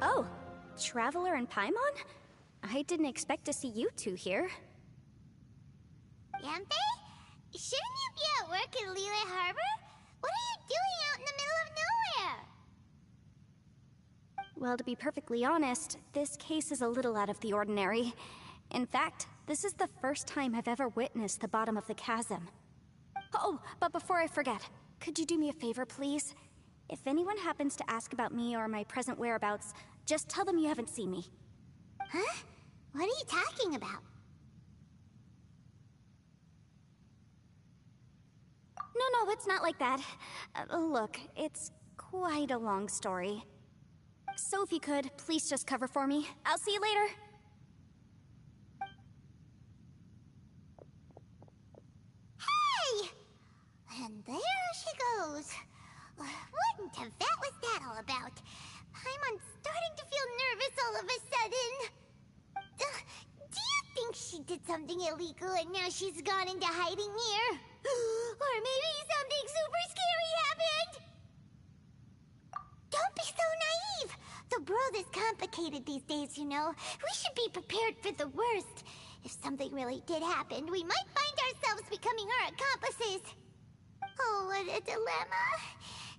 Oh, Traveler and Paimon? I didn't expect to see you two here. Yanfei? Shouldn't you be at work in Liyue Harbor? What are you doing out in the middle of nowhere? Well, to be perfectly honest, this case is a little out of the ordinary. In fact, this is the first time I've ever witnessed the bottom of the chasm. Oh, but before I forget, could you do me a favor, please? If anyone happens to ask about me or my present whereabouts, just tell them you haven't seen me. Huh? What are you talking about? No, it's not like that. Look, it's quite a long story. So if you could, please just cover for me. I'll see you later. Hey! And there she goes. What in Tibet was that all about? Paimon's starting to feel nervous all of a sudden. Do you think she did something illegal and now she's gone into hiding here? Or maybe something super scary happened? Don't be so naive! The world is complicated these days, you know. We should be prepared for the worst. If something really did happen, we might find ourselves becoming her accomplices. Oh, what a dilemma.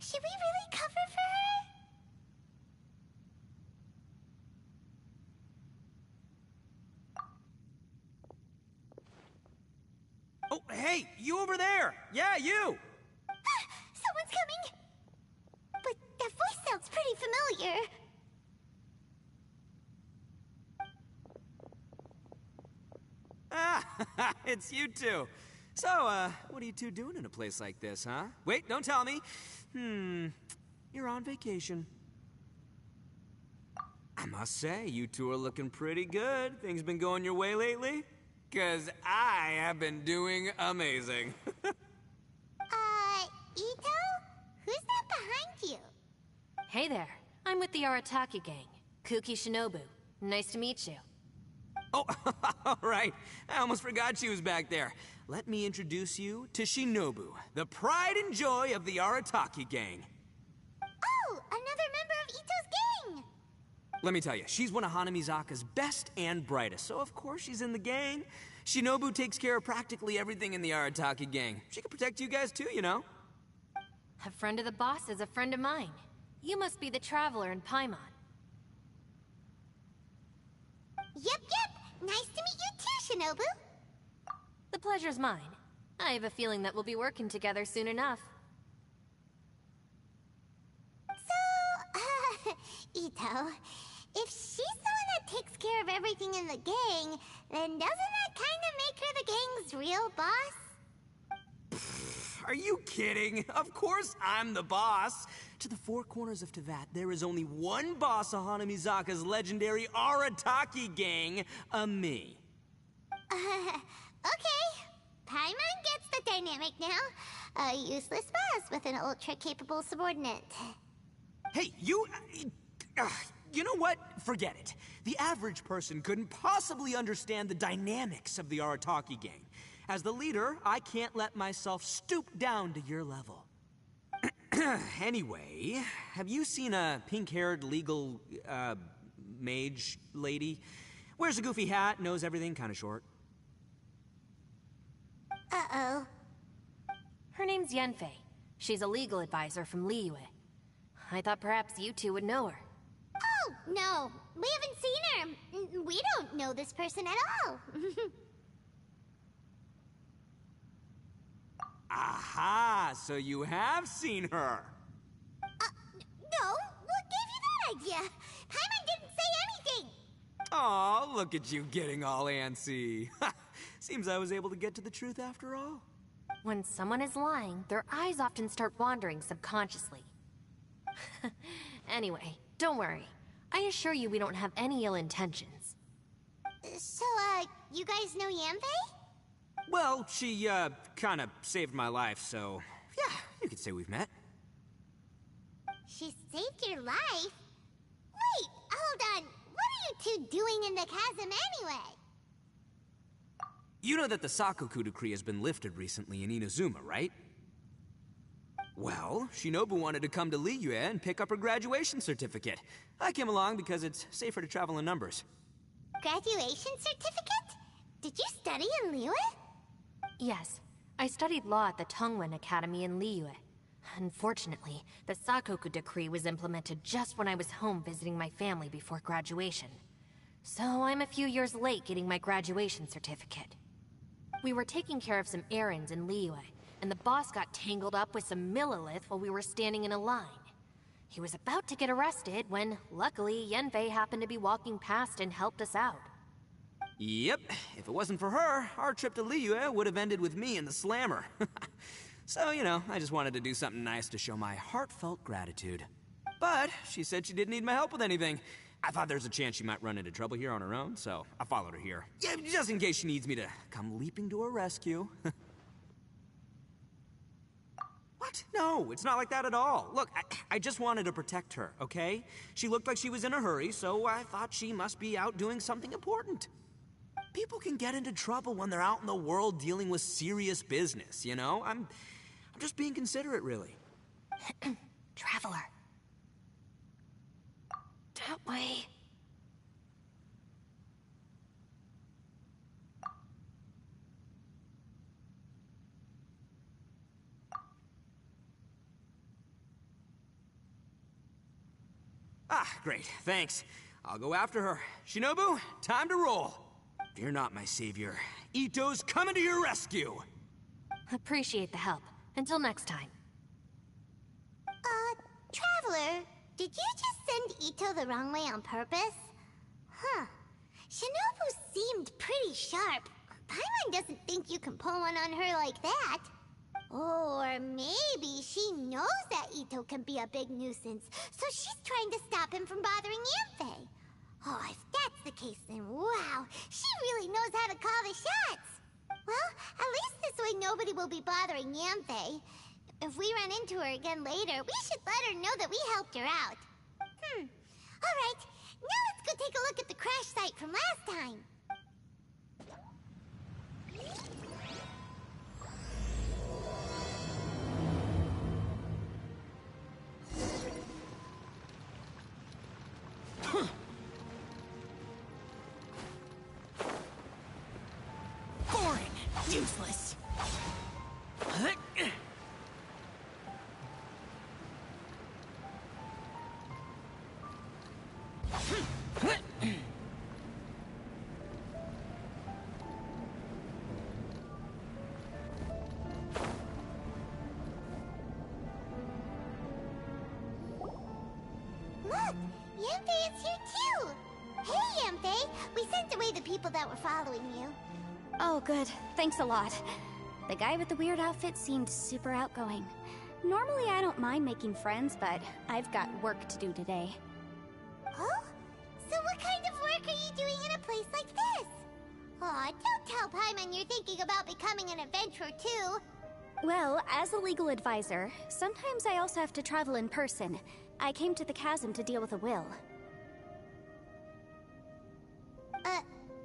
Should we really cover for her? Oh, hey, you over there! Yeah, you! Someone's coming! But that voice sounds pretty familiar. Ah, it's you two. So, what are you two doing in a place like this, huh? Wait, don't tell me. You're on vacation. I must say, you two are looking pretty good. Things been going your way lately? 'Cause I have been doing amazing. Ito? Who's that behind you? Hey there, I'm with the Arataki gang. Kuki Shinobu. Nice to meet you. Oh, all right. I almost forgot she was back there. Let me introduce you to Shinobu, the pride and joy of the Arataki gang. Oh, another member of Ito's gang! Let me tell you, she's one of Hanamizaka's best and brightest, so of course she's in the gang. Shinobu takes care of practically everything in the Arataki gang. She can protect you guys too, you know? A friend of the boss is a friend of mine. You must be the Traveler in Paimon. Yep. Nice to meet you too, Shinobu. The pleasure's mine. I have a feeling that we'll be working together soon enough. So, Ito, if she's the one that takes care of everything in the gang, then doesn't that kind of make her the gang's real boss? Are you kidding? Of course I'm the boss. To the four corners of Teyvat, there is only one boss of Hanamizaka's legendary Arataki gang, me. Okay. Paimon gets the dynamic now. A useless boss with an ultra-capable subordinate. Hey, you know what? Forget it. The average person couldn't possibly understand the dynamics of the Arataki gang. As the leader, I can't let myself stoop down to your level. Anyway, have you seen a pink-haired legal, mage lady? Wears a goofy hat, knows everything, kinda short. Uh-oh. Her name's Yanfei. She's a legal advisor from Liyue. I thought perhaps you two would know her. Oh, no. We haven't seen her. We don't know this person at all. Aha! So you have seen her! No? What gave you that idea? Paimon didn't say anything! Aw, look at you getting all antsy. Seems I was able to get to the truth after all. When someone is lying, their eyes often start wandering subconsciously. Anyway, don't worry. I assure you we don't have any ill intentions. So, you guys know Yanfei? Well, she, kinda saved my life, so... yeah, you could say we've met. She saved your life? Wait, hold on. What are you two doing in the chasm anyway? You know that the Sakoku decree has been lifted recently in Inazuma, right? Well, Shinobu wanted to come to Liyue and pick up her graduation certificate. I came along because it's safer to travel in numbers. Graduation certificate? Did you study in Liyue? Yes, I studied law at the Tongwen Academy in Liyue. Unfortunately, the Sakoku decree was implemented just when I was home visiting my family before graduation. So I'm a few years late getting my graduation certificate. We were taking care of some errands in Liyue, and the boss got tangled up with some Millilith while we were standing in a line. He was about to get arrested when, luckily, Yanfei happened to be walking past and helped us out. Yep, if it wasn't for her, our trip to Liyue would have ended with me and the Slammer. So, you know, I just wanted to do something nice to show my heartfelt gratitude. But she said she didn't need my help with anything. I thought there's a chance she might run into trouble here on her own, so I followed her here. Yeah, just in case she needs me to come leaping to her rescue. What? No, it's not like that at all. Look, I just wanted to protect her, okay? She looked like she was in a hurry, so I thought she must be out doing something important. People can get into trouble when they're out in the world dealing with serious business, you know? I'm just being considerate, really. Traveler. That way. Ah, great, thanks. I'll go after her. Shinobu, time to roll. Fear not, my savior. Ito's coming to your rescue! Appreciate the help. Until next time. Traveler, did you just send Ito the wrong way on purpose? Huh. Shinobu seemed pretty sharp. Paimon doesn't think you can pull one on her like that. Or maybe she knows that Ito can be a big nuisance, so she's trying to stop him from bothering Yanfei. Oh, if that's the case, then wow, she really knows how to call the shots. Well, at least this way nobody will be bothering Yanfei. If we run into her again later, we should let her know that we helped her out. Alright, now let's go take a look at the crash site from last time. Boring! Useless! Look, Yanfei is here too! Hey, Yanfei! We sent away the people that were following you. Oh, good. Thanks a lot. The guy with the weird outfit seemed super outgoing. Normally I don't mind making friends, but I've got work to do today. Oh? So what kind of work are you doing in a place like this? Aw, don't tell Paimon you're thinking about becoming an adventurer too. Well, as a legal advisor, sometimes I also have to travel in person. I came to the chasm to deal with a will.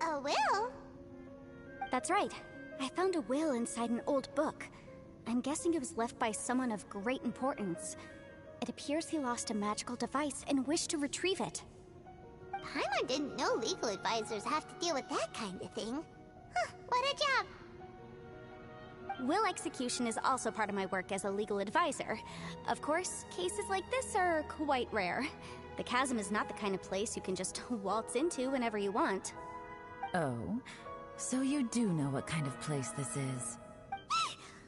A will? That's right. I found a will inside an old book. I'm guessing it was left by someone of great importance. It appears he lost a magical device and wished to retrieve it. Paimon didn't know legal advisors have to deal with that kind of thing. Huh, what a job. Will execution is also part of my work as a legal advisor. Of course, cases like this are quite rare. The chasm is not the kind of place you can just waltz into whenever you want. Oh, so you do know what kind of place this is.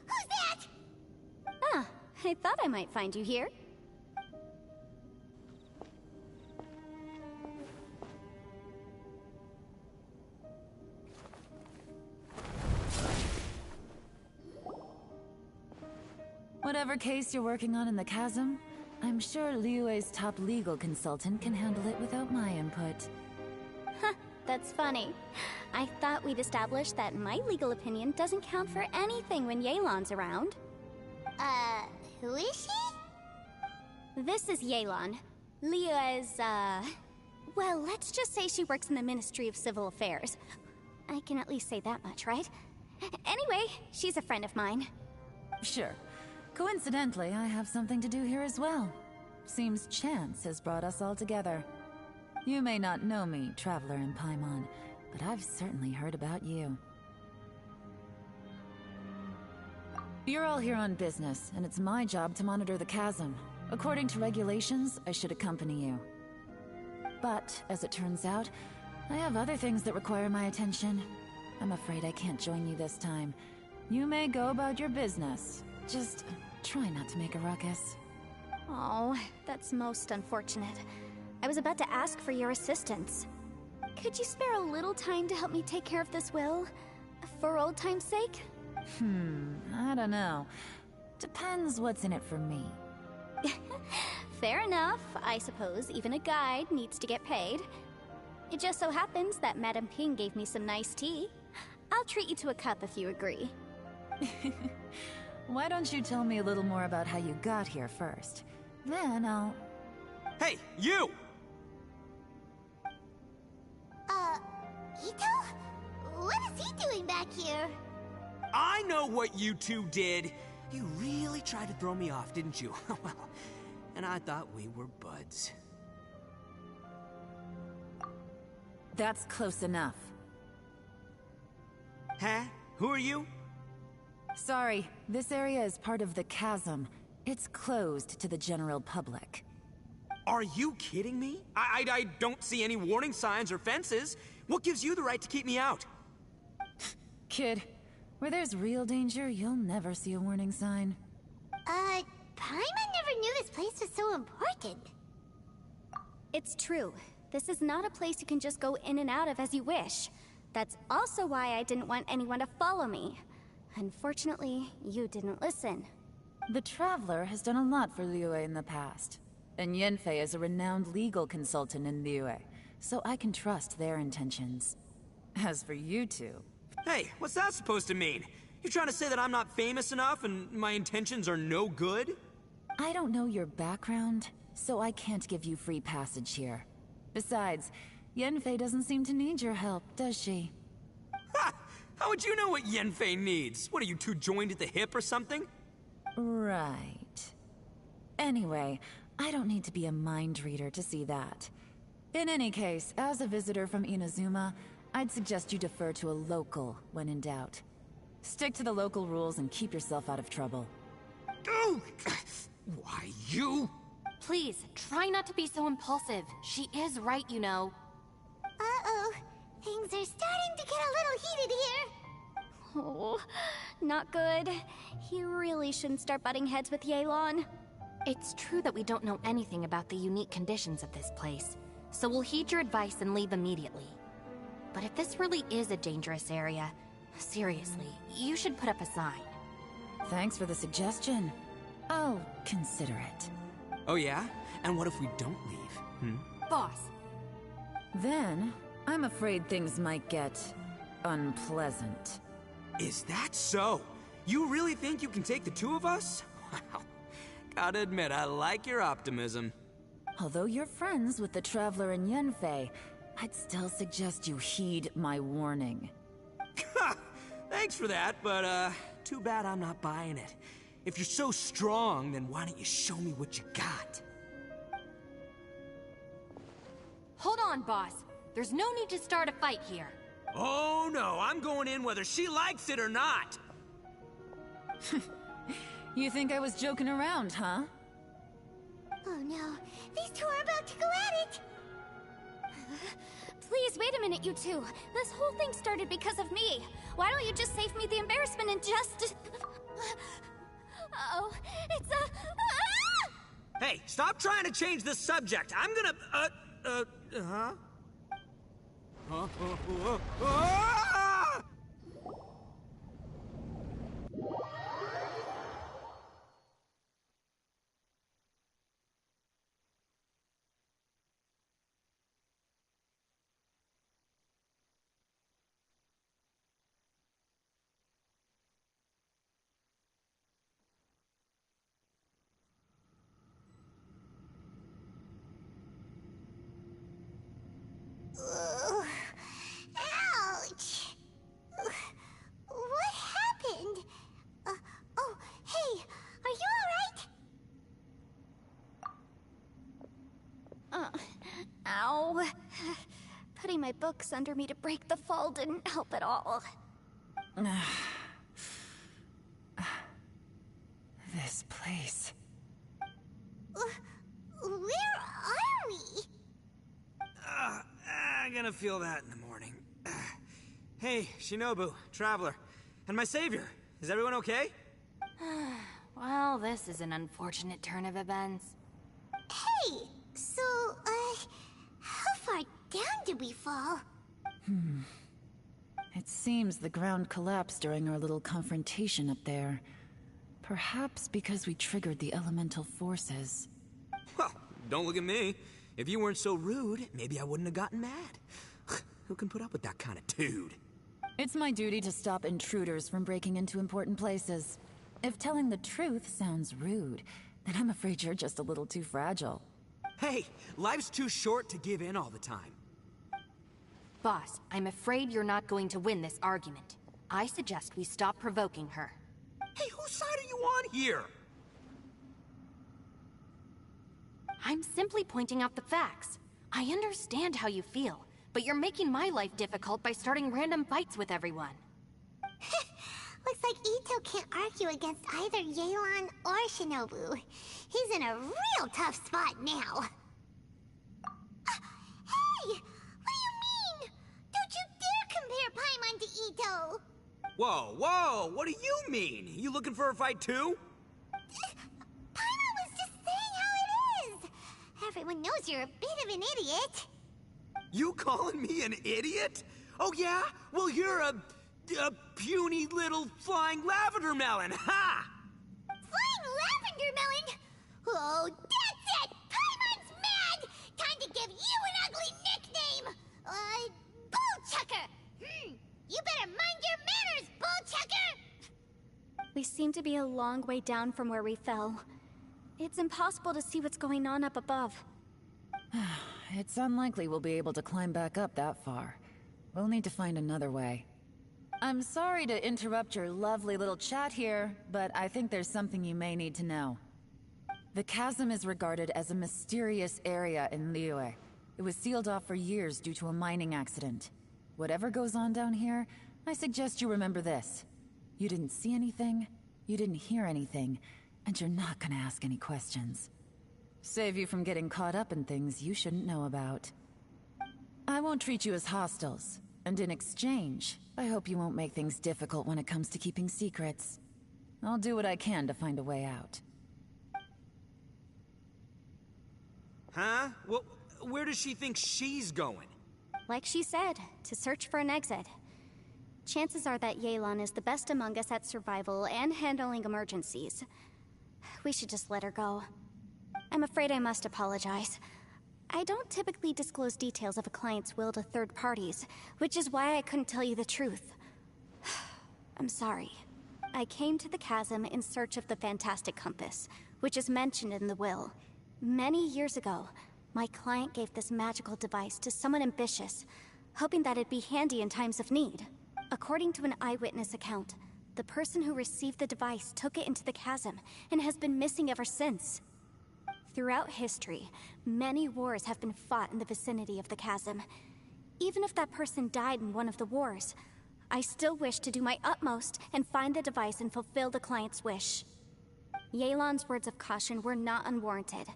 Who's that? Ah, I thought I might find you here. Whatever case you're working on in the chasm, I'm sure Liyue's top legal consultant can handle it without my input. Huh, that's funny. I thought we'd established that my legal opinion doesn't count for anything when Yelan's around. Who is she? This is Yelan. Liyue's, well, let's just say she works in the Ministry of Civil Affairs. I can at least say that much, right? Anyway, she's a friend of mine. Sure. Coincidentally, I have something to do here as well. Seems chance has brought us all together. You may not know me, Traveler in Paimon, but I've certainly heard about you. You're all here on business, and it's my job to monitor the chasm. According to regulations, I should accompany you. But, as it turns out, I have other things that require my attention. I'm afraid I can't join you this time. You may go about your business. Just try not to make a ruckus. Oh, that's most unfortunate. I was about to ask for your assistance. Could you spare a little time to help me take care of this will? For old time's sake? I don't know. Depends what's in it for me. Fair enough. I suppose even a guide needs to get paid. It just so happens that Madame Ping gave me some nice tea. I'll treat you to a cup if you agree. Why don't you tell me a little more about how you got here first? Then I'll... Hey, you! Ito? What is he doing back here? I know what you two did. You really tried to throw me off, didn't you? Well, and I thought we were buds. That's close enough. Huh? Who are you? Sorry, this area is part of the chasm. It's closed to the general public. Are you kidding me? I don't see any warning signs or fences. What gives you the right to keep me out? Kid, where there's real danger, you'll never see a warning sign. Paimon never knew this place was so important. It's true. This is not a place you can just go in and out of as you wish. That's also why I didn't want anyone to follow me. Unfortunately, you didn't listen. The Traveler has done a lot for Liyue in the past. And Yanfei is a renowned legal consultant in Liyue, so I can trust their intentions. As for you two... Hey, what's that supposed to mean? You trying to say that I'm not famous enough and my intentions are no good? I don't know your background, so I can't give you free passage here. Besides, Yanfei doesn't seem to need your help, does she? Ha! How would you know what Yanfei needs? What, are you two joined at the hip or something? Right. Anyway, I don't need to be a mind reader to see that. In any case, as a visitor from Inazuma, I'd suggest you defer to a local when in doubt. Stick to the local rules and keep yourself out of trouble. Oh, why, you? Please, try not to be so impulsive. She is right, you know. Uh-oh. Things are starting to get a little heated here. Oh, not good. He really shouldn't start butting heads with Yelan. It's true that we don't know anything about the unique conditions of this place, so we'll heed your advice and leave immediately. But if this really is a dangerous area, seriously, you should put up a sign. Thanks for the suggestion. I'll consider it. Oh yeah? And what if we don't leave? Boss, Then, I'm afraid things might get... unpleasant. Is that so? You really think you can take the two of us? Wow. Gotta admit, I like your optimism. Although you're friends with the Traveler and Yanfei, I'd still suggest you heed my warning. Thanks for that, but too bad I'm not buying it. If you're so strong, then why don't you show me what you got? hold on, boss. There's no need to start a fight here. Oh no, I'm going in whether she likes it or not. You think I was joking around, huh? Oh no, these two are about to go at it! Please, wait a minute, you two. This whole thing started because of me. Why don't you just save me the embarrassment and just... Oh, it's a... Ah! Hey, stop trying to change the subject. I'm gonna, huh? Ah! Ouch! Ow. Putting my books under me to break the fall didn't help at all. This place. Where are we? I'm gonna feel that in the morning. Hey, Shinobu, Traveler, and my savior. Is everyone okay? Well, this is an unfortunate turn of events. Hey, so, how far down did we fall? It seems the ground collapsed during our little confrontation up there. Perhaps because we triggered the elemental forces. Well, don't look at me. If you weren't so rude, maybe I wouldn't have gotten mad. Who can put up with that kind of dude? It's my duty to stop intruders from breaking into important places. If telling the truth sounds rude, then I'm afraid you're just a little too fragile. Hey, life's too short to give in all the time. Boss, I'm afraid you're not going to win this argument. I suggest we stop provoking her. Hey, whose side are you on here? I'm simply pointing out the facts. I understand how you feel, but you're making my life difficult by starting random fights with everyone. Looks like Ito can't argue against either Yelan or Shinobu. He's in a real tough spot now. Hey! What do you mean? Don't you dare compare Paimon to Ito! Whoa, whoa, what do you mean? You looking for a fight too? Paimon was just saying how it is! Everyone knows you're a bit of an idiot. You calling me an idiot? Oh yeah? Well, you're a puny little flying lavender melon, ha! Flying lavender melon? Oh, that's it! Paimon's mad! Time to give you an ugly nickname! Bullchucker! You better mind your manners, Bullchucker! We seem to be a long way down from where we fell. It's impossible to see what's going on up above. It's unlikely we'll be able to climb back up that far. We'll need to find another way. I'm sorry to interrupt your lovely little chat here, but I think there's something you may need to know. The chasm is regarded as a mysterious area in Liyue. It was sealed off for years due to a mining accident. Whatever goes on down here, I suggest you remember this. You didn't see anything, you didn't hear anything, and you're not gonna ask any questions. Save you from getting caught up in things you shouldn't know about. I won't treat you as hostiles, and in exchange, I hope you won't make things difficult when it comes to keeping secrets. I'll do what I can to find a way out. Huh? Well, where does she think she's going? Like she said, to search for an exit. Chances are that Yelan is the best among us at survival and handling emergencies. We should just let her go. I'm afraid I must apologize. I don't typically disclose details of a client's will to third parties, which is why I couldn't tell you the truth. I'm sorry. I came to the chasm in search of the Fantastic Compass, which is mentioned in the will. Many years ago, my client gave this magical device to someone ambitious, hoping that it'd be handy in times of need. According to an eyewitness account, the person who received the device took it into the chasm and has been missing ever since. Throughout history, many wars have been fought in the vicinity of the chasm. Even if that person died in one of the wars, I still wish to do my utmost and find the device and fulfill the client's wish. Yelan's words of caution were not unwarranted.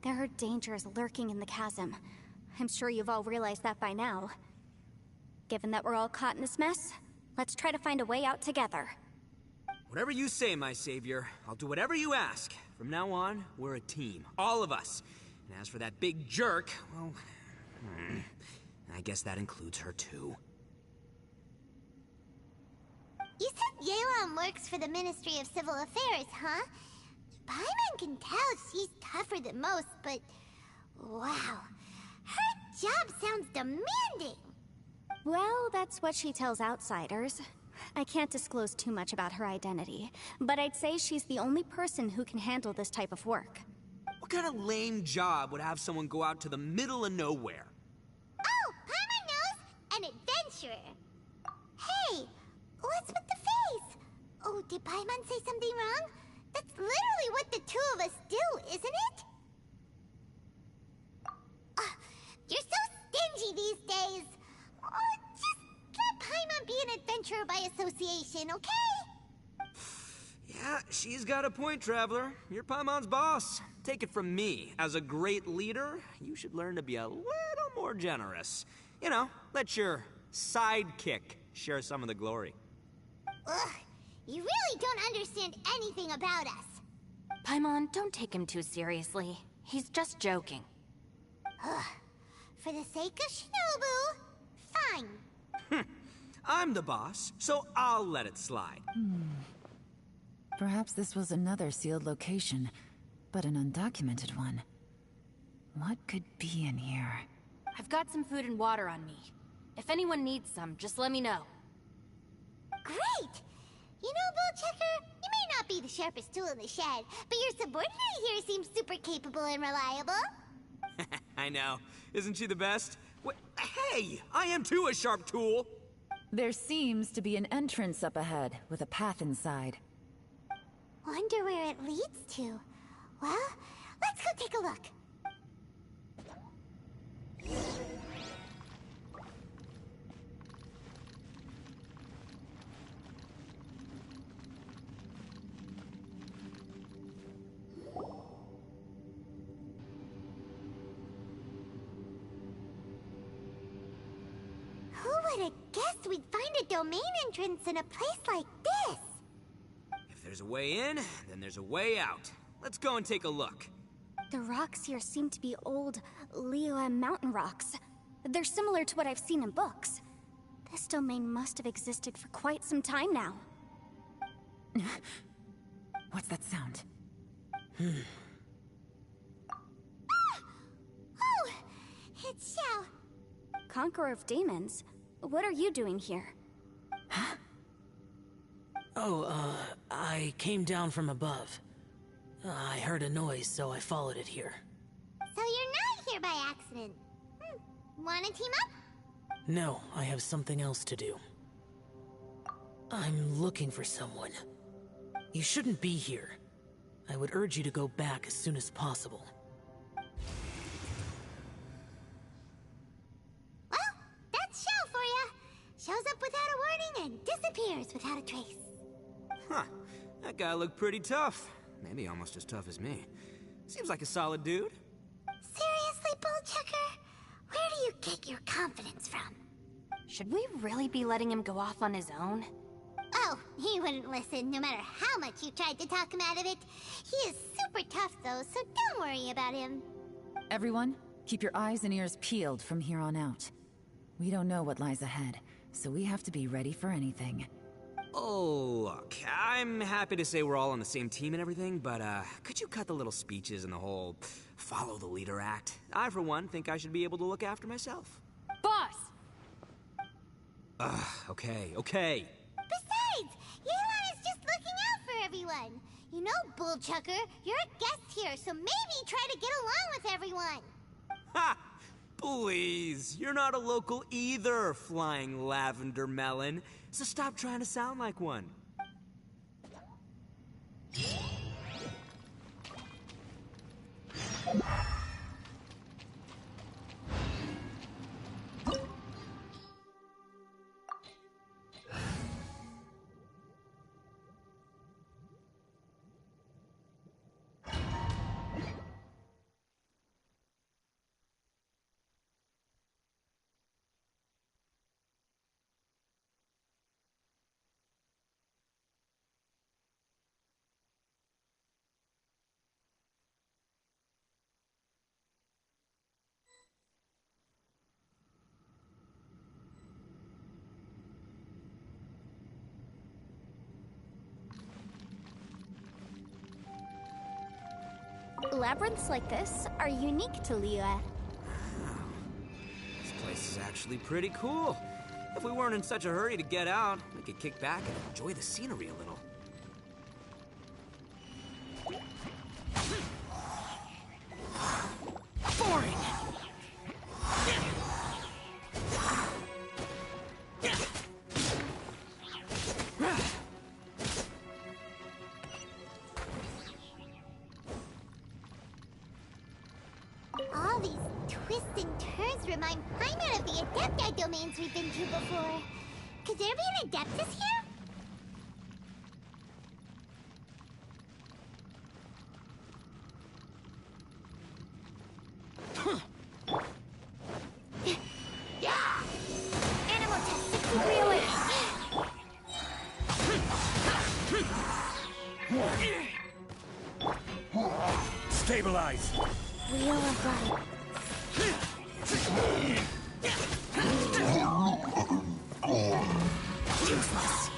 There are dangers lurking in the chasm. I'm sure you've all realized that by now. Given that we're all caught in this mess, let's try to find a way out together. Whatever you say, my savior. I'll do whatever you ask. From now on, we're a team. All of us. And as for that big jerk, well... I guess that includes her too. You said Yelan works for the Ministry of Civil Affairs, huh? Paimon can tell she's tougher than most, but... wow. Her job sounds demanding! Well, that's what she tells outsiders. I can't disclose too much about her identity, but I'd say she's the only person who can handle this type of work. What kind of lame job would have someone go out to the middle of nowhere? Oh, Paimon knows! An adventurer! Hey, what's with the face? Oh, did Paimon say something wrong? That's literally what the two of us do, isn't it? adventurer by association, okay? Yeah, she's got a point, Traveler. You're Paimon's boss. Take it from me. As a great leader, you should learn to be a little more generous. You know, let your sidekick share some of the glory. Ugh, you really don't understand anything about us. Paimon, don't take him too seriously. He's just joking. Ugh, for the sake of Shinobu, fine. I'm the boss, so I'll let it slide. Perhaps this was another sealed location, but an undocumented one. What could be in here? I've got some food and water on me. If anyone needs some, just let me know. Great! You know, Bullchecker, you may not be the sharpest tool in the shed, but your subordinate here seems super capable and reliable. I know. Isn't she the best? Hey, I am too a sharp tool. There seems to be an entrance up ahead, with a path inside. Wonder where it leads to. Well, let's go take a look. Who would have guessed we'd find a domain entrance in a place like this? If there's a way in, then there's a way out. Let's go and take a look. The rocks here seem to be old Liyue mountain rocks. They're similar to what I've seen in books. This domain must have existed for quite some time now. What's that sound? Oh, it's Xiao. Conqueror of Demons, what are you doing here? I came down from above. I heard a noise, so I followed it here. So you're not here by accident. Wanna team up? No, I have something else to do. I'm looking for someone. You shouldn't be here. I would urge you to go back as soon as possible. Well, that's Xiao for ya. Shows up without a warning and disappears without a trace. Huh. That guy looked pretty tough. Maybe almost as tough as me. Seems like a solid dude. Seriously, Bullchecker? Where do you get your confidence from? Should we really be letting him go off on his own? Oh, he wouldn't listen no matter how much you tried to talk him out of it. He is super tough though, so don't worry about him. Everyone, keep your eyes and ears peeled from here on out. We don't know what lies ahead, so we have to be ready for anything. Oh, look, I'm happy to say we're all on the same team and everything, but could you cut the little speeches and the whole follow the leader act? I, for one, think I should be able to look after myself. Boss! Okay. Besides, Yelan is just looking out for everyone. You know, Bullchucker, you're a guest here, so maybe try to get along with everyone. Ha! Please, you're not a local either, flying lavender melon. So stop trying to sound like one. Labyrinths like this are unique to Liyue. This place is actually pretty cool. If we weren't in such a hurry to get out, we could kick back and enjoy the scenery a little. Boring! All these twists and turns remind Paimon of the Adepti domains we've been to before. Could there be an Adeptus here? Animal test 6308. Stabilize! Wheel of light. Useless.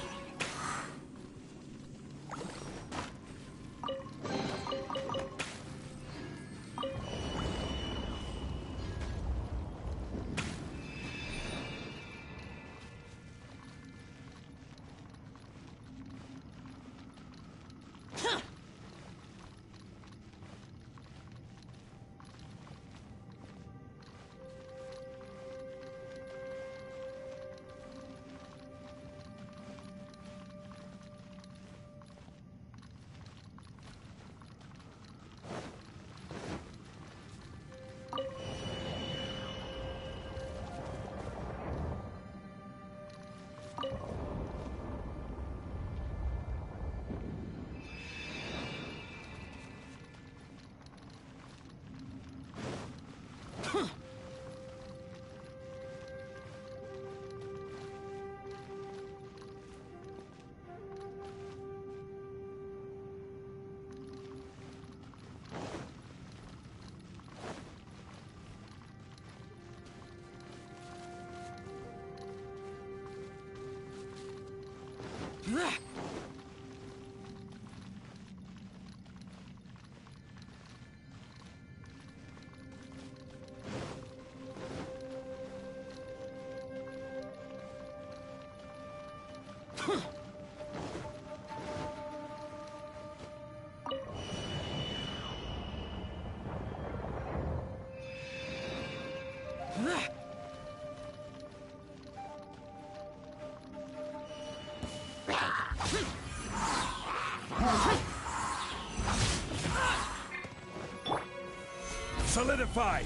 Solidify!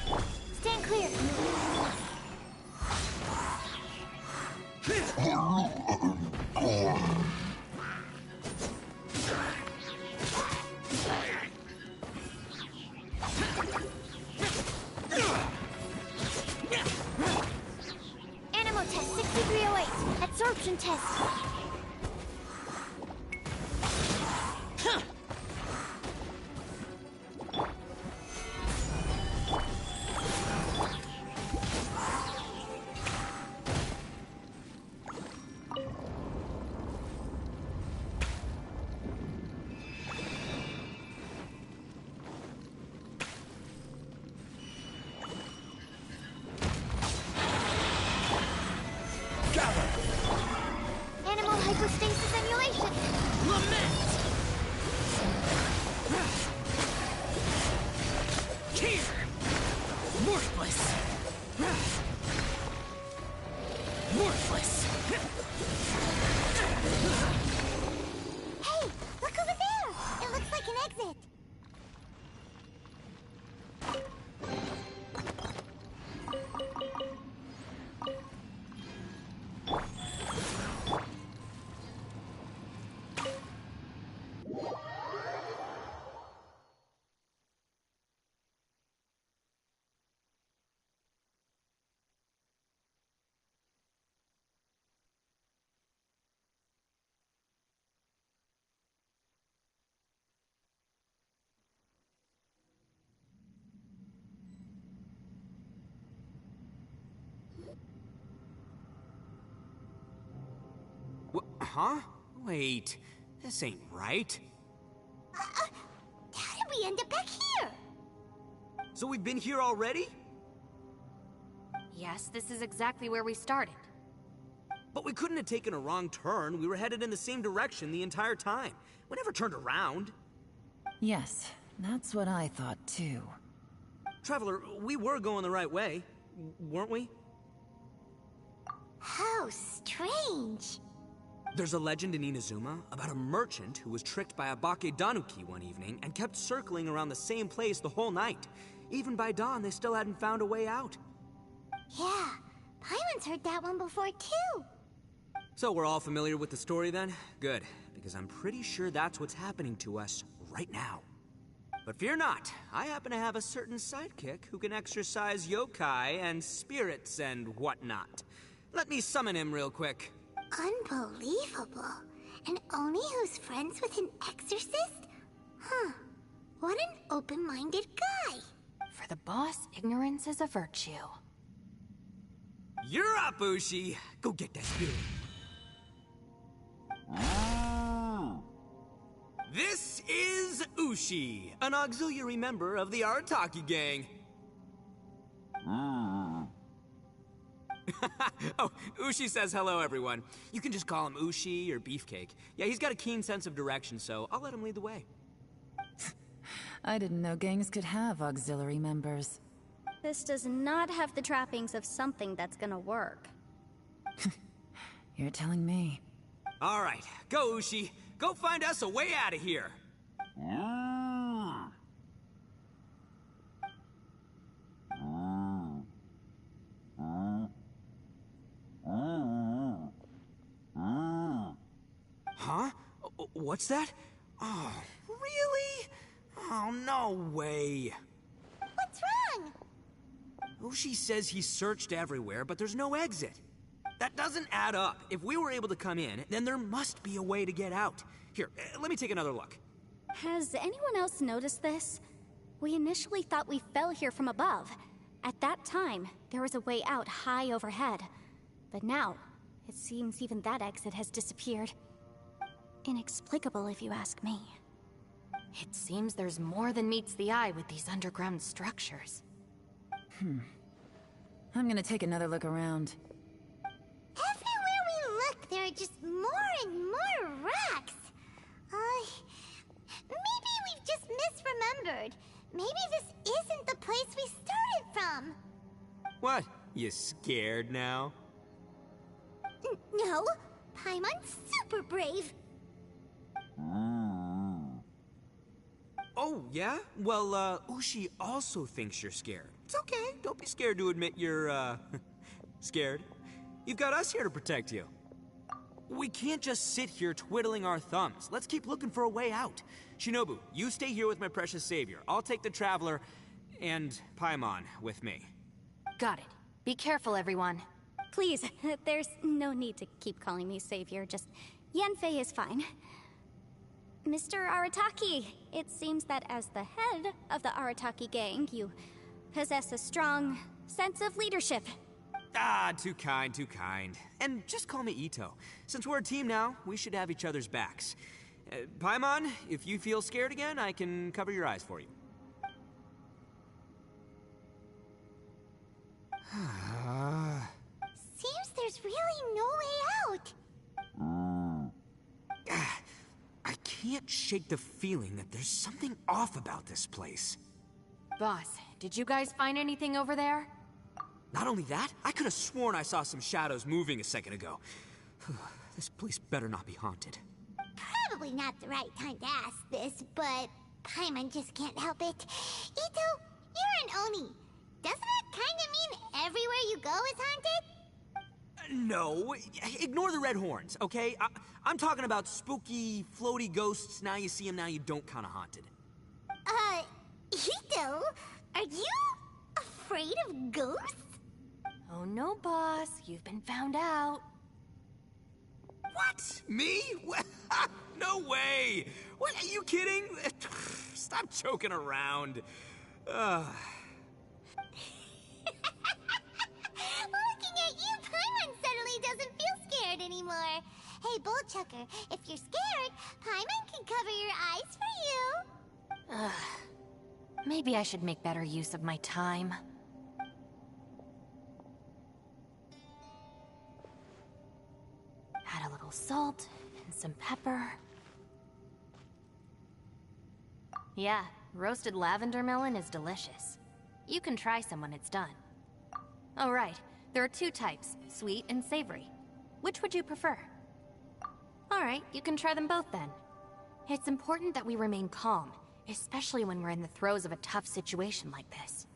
Stand clear. Animal test 6308. Absorption test. Animal hypostasis emulation. Lament! Here! Worthless! Worthless! Hey, look over there. It looks like an exit. Huh? Wait, this ain't right. How did we end up back here? So we've been here already? Yes, this is exactly where we started. But we couldn't have taken a wrong turn. We were headed in the same direction the entire time. We never turned around. Yes, that's what I thought too. Traveler, we were going the right way, weren't we? How strange. There's a legend in Inazuma about a merchant who was tricked by a Bakedanuki one evening and kept circling around the same place the whole night. Even by dawn, they still hadn't found a way out. Yeah, Paimon's heard that one before too. So we're all familiar with the story then? Good, because I'm pretty sure that's what's happening to us right now. But fear not, I happen to have a certain sidekick who can exercise yokai and spirits and whatnot. Let me summon him real quick. Unbelievable. And Oni who's friends with an exorcist? Huh. What an open-minded guy. For the boss, ignorance is a virtue. You're up, Ushi! Go get that spirit. This is Ushi, an auxiliary member of the Arataki gang. Oh, Ushi says hello, everyone. You can just call him Ushi or Beefcake. Yeah, he's got a keen sense of direction, so I'll let him lead the way. I didn't know gangs could have auxiliary members. This does not have the trappings of something that's gonna work. You're telling me. All right, go, Ushi. Go find us a way out of here. Huh? What's that? Oh, really? Oh, no way. What's wrong? Ushi says he searched everywhere, but there's no exit. That doesn't add up. If we were able to come in, then there must be a way to get out. Here, let me take another look. Has anyone else noticed this? We initially thought we fell here from above. At that time, there was a way out high overhead. But now, it seems even that exit has disappeared. Inexplicable, if you ask me. It seems there's more than meets the eye with these underground structures. I'm gonna take another look around. Everywhere we look, there are just more and more rocks. Maybe we've just misremembered. Maybe this isn't the place we started from. What? You scared now? No, Paimon's super brave. Oh, yeah? Well, Ushi also thinks you're scared. It's okay. Don't be scared to admit you're, scared. You've got us here to protect you. We can't just sit here twiddling our thumbs. Let's keep looking for a way out. Shinobu, you stay here with my precious savior. I'll take the Traveler and Paimon with me. Got it. Be careful, everyone. Please, there's no need to keep calling me Savior, just Yanfei is fine. Mr. Arataki, it seems that as the head of the Arataki gang, you possess a strong sense of leadership. Ah, too kind, too kind. And just call me Ito. Since we're a team now, we should have each other's backs. Paimon, if you feel scared again, I can cover your eyes for you. Seems there's really no way out. I can't shake the feeling that there's something off about this place. Boss, did you guys find anything over there? Not only that, I could have sworn I saw some shadows moving a second ago. This place better not be haunted. Probably not the right time to ask this, but Paimon just can't help it. Ito, you're an Oni. Doesn't that kind of mean everywhere you go is haunted? No, ignore the red horns, okay? I'm talking about spooky, floaty ghosts. Now you see them, now you don't kind of haunted. Ito, are you afraid of ghosts? Oh no, boss. You've been found out. What? Me? No way! What, are you kidding? Stop joking around. Looking at you, Paimon suddenly doesn't feel scared anymore. Hey, Bullchucker, if you're scared, Paimon can cover your eyes for you. Maybe I should make better use of my time. Add a little salt and some pepper. Yeah, roasted lavender melon is delicious. You can try some when it's done. Oh right, there are two types, sweet and savory. Which would you prefer? Alright, you can try them both then. It's important that we remain calm, especially when we're in the throes of a tough situation like this.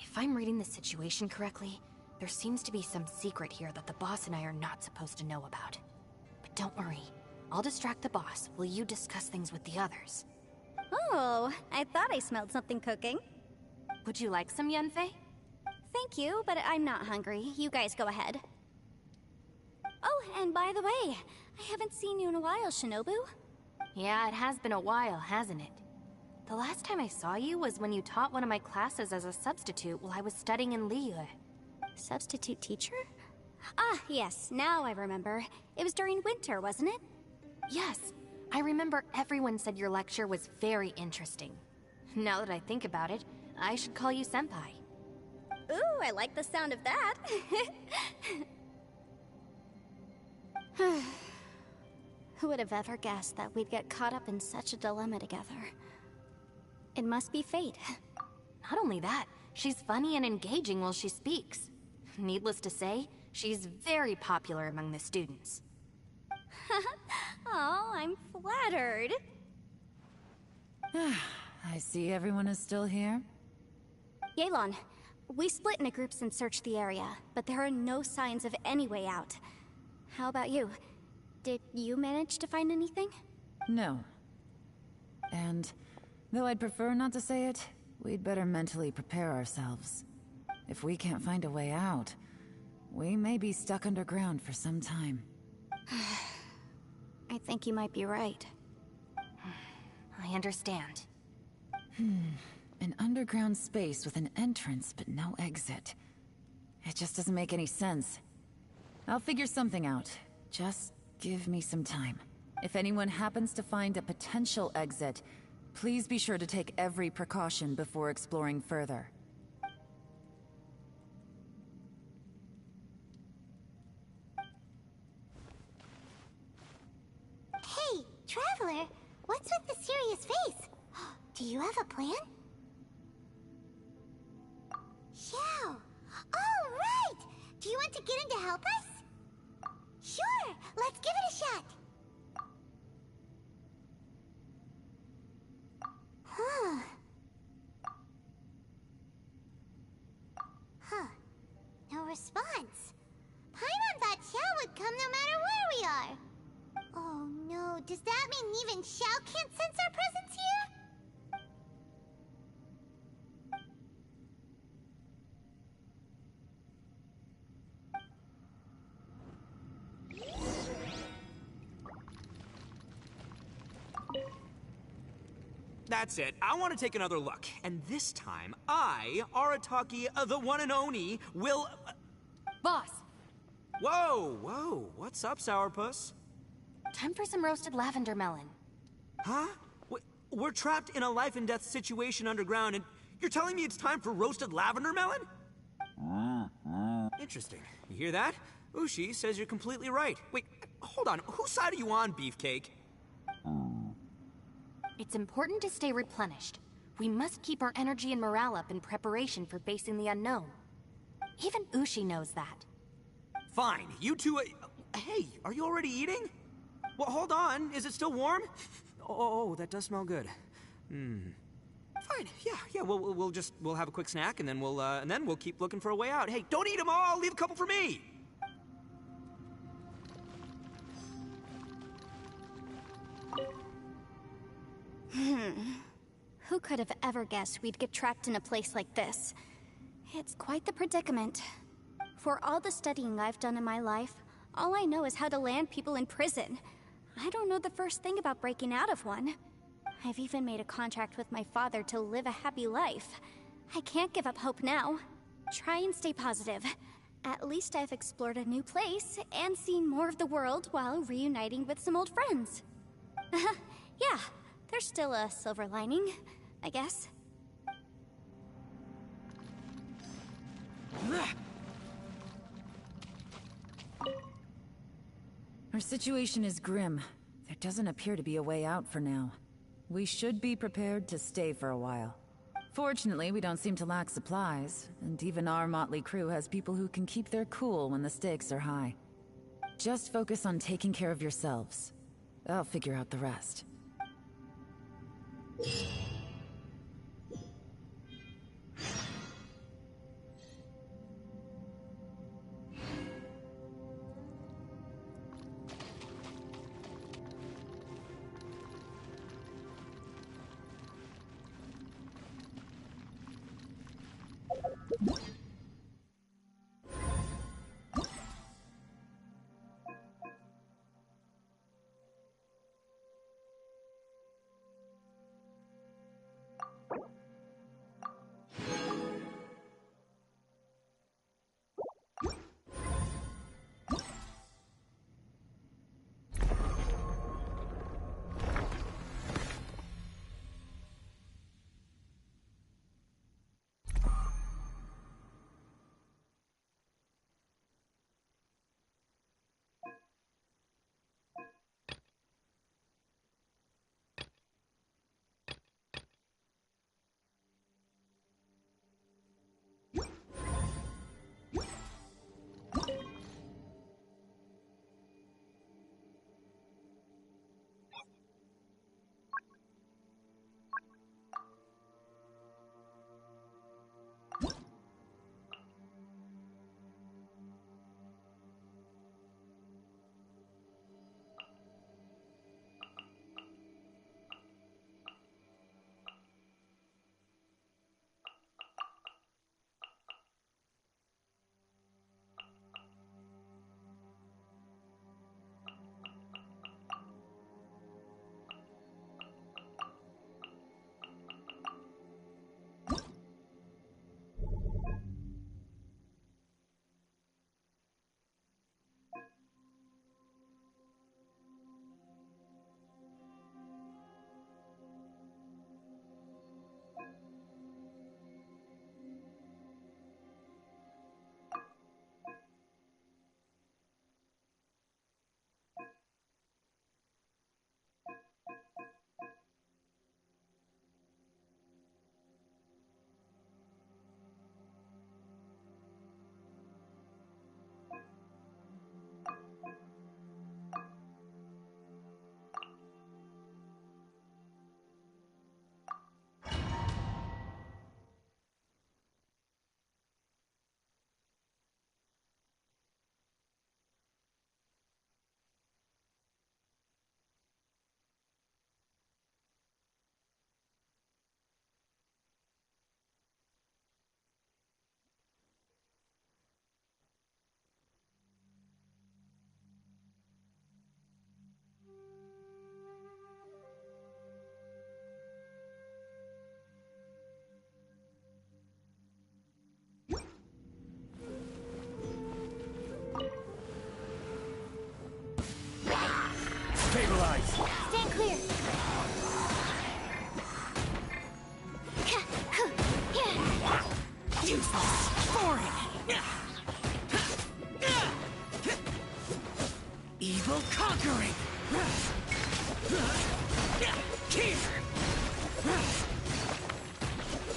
If I'm reading the situation correctly, there seems to be some secret here that the boss and I are not supposed to know about. Don't worry. I'll distract the boss while you discuss things with the others. Oh, I thought I smelled something cooking. Would you like some Yanfei? Thank you, but I'm not hungry. You guys go ahead. Oh, and by the way, I haven't seen you in a while, Shinobu. Yeah, it has been a while, hasn't it? The last time I saw you was when you taught one of my classes as a substitute while I was studying in Liyue. Substitute teacher? Ah, yes, now I remember. It was during winter, wasn't it? Yes, I remember everyone said your lecture was very interesting. Now that I think about it, I should call you Senpai. Ooh, I like the sound of that. Who would have ever guessed that we'd get caught up in such a dilemma together? It must be fate. Not only that, she's funny and engaging while she speaks. Needless to say, she's very popular among the students. Oh, I'm flattered. I see everyone is still here. Yelan, we split into groups and searched the area, but there are no signs of any way out. How about you? Did you manage to find anything? No. And, though I'd prefer not to say it, we'd better mentally prepare ourselves. If we can't find a way out, we may be stuck underground for some time. I think you might be right. I understand. An underground space with an entrance but no exit. It just doesn't make any sense. I'll figure something out. Just give me some time. If anyone happens to find a potential exit, please be sure to take every precaution before exploring further. Hey, Traveler, what's with the serious face? Do you have a plan? Yeah. All right! Do you want to get in to help us? Sure, let's give it a shot. Huh. No response. Paimon thought Xiao would come no matter where we are. Oh no, does that mean even Xiao can't sense our presence here? That's it. I want to take another look. And this time, I, Arataki, the one and only, will... Boss! Whoa. What's up, Sourpuss? Time for some roasted lavender melon. Huh? We're trapped in a life and death situation underground, and you're telling me it's time for roasted lavender melon? Interesting. You hear that? Ushi says you're completely right. Wait, hold on. Whose side are you on, Beefcake? It's important to stay replenished. We must keep our energy and morale up in preparation for facing the unknown. Even Ushi knows that. Fine, you two... hey, are you already eating? Well, hold on. Is it still warm? Oh, that does smell good. Fine, yeah, we'll have a quick snack, and then we'll keep looking for a way out. Hey, don't eat them all! Leave a couple for me! Who could have ever guessed we'd get trapped in a place like this? It's quite the predicament. For all the studying I've done in my life, all I know is how to land people in prison. I don't know the first thing about breaking out of one. I've even made a contract with my father to live a happy life. I can't give up hope now. Try and stay positive. At least I've explored a new place and seen more of the world while reuniting with some old friends. Yeah, there's still a silver lining, I guess. Our situation is grim. There doesn't appear to be a way out for now. We should be prepared to stay for a while. Fortunately, we don't seem to lack supplies, and even our motley crew has people who can keep their cool when the stakes are high. Just focus on taking care of yourselves. I'll figure out the rest. Stabilize! Stand clear. Useless! Foreign! Evil conquering! Here!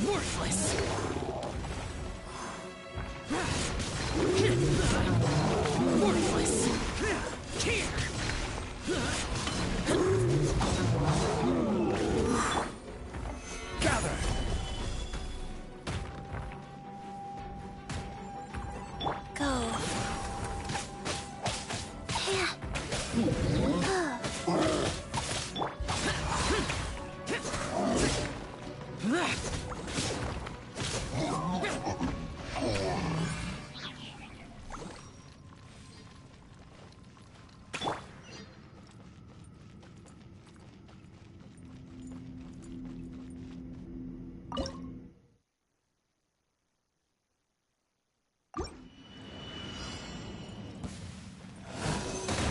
Worthless! Worthless! Here! Gather! Go.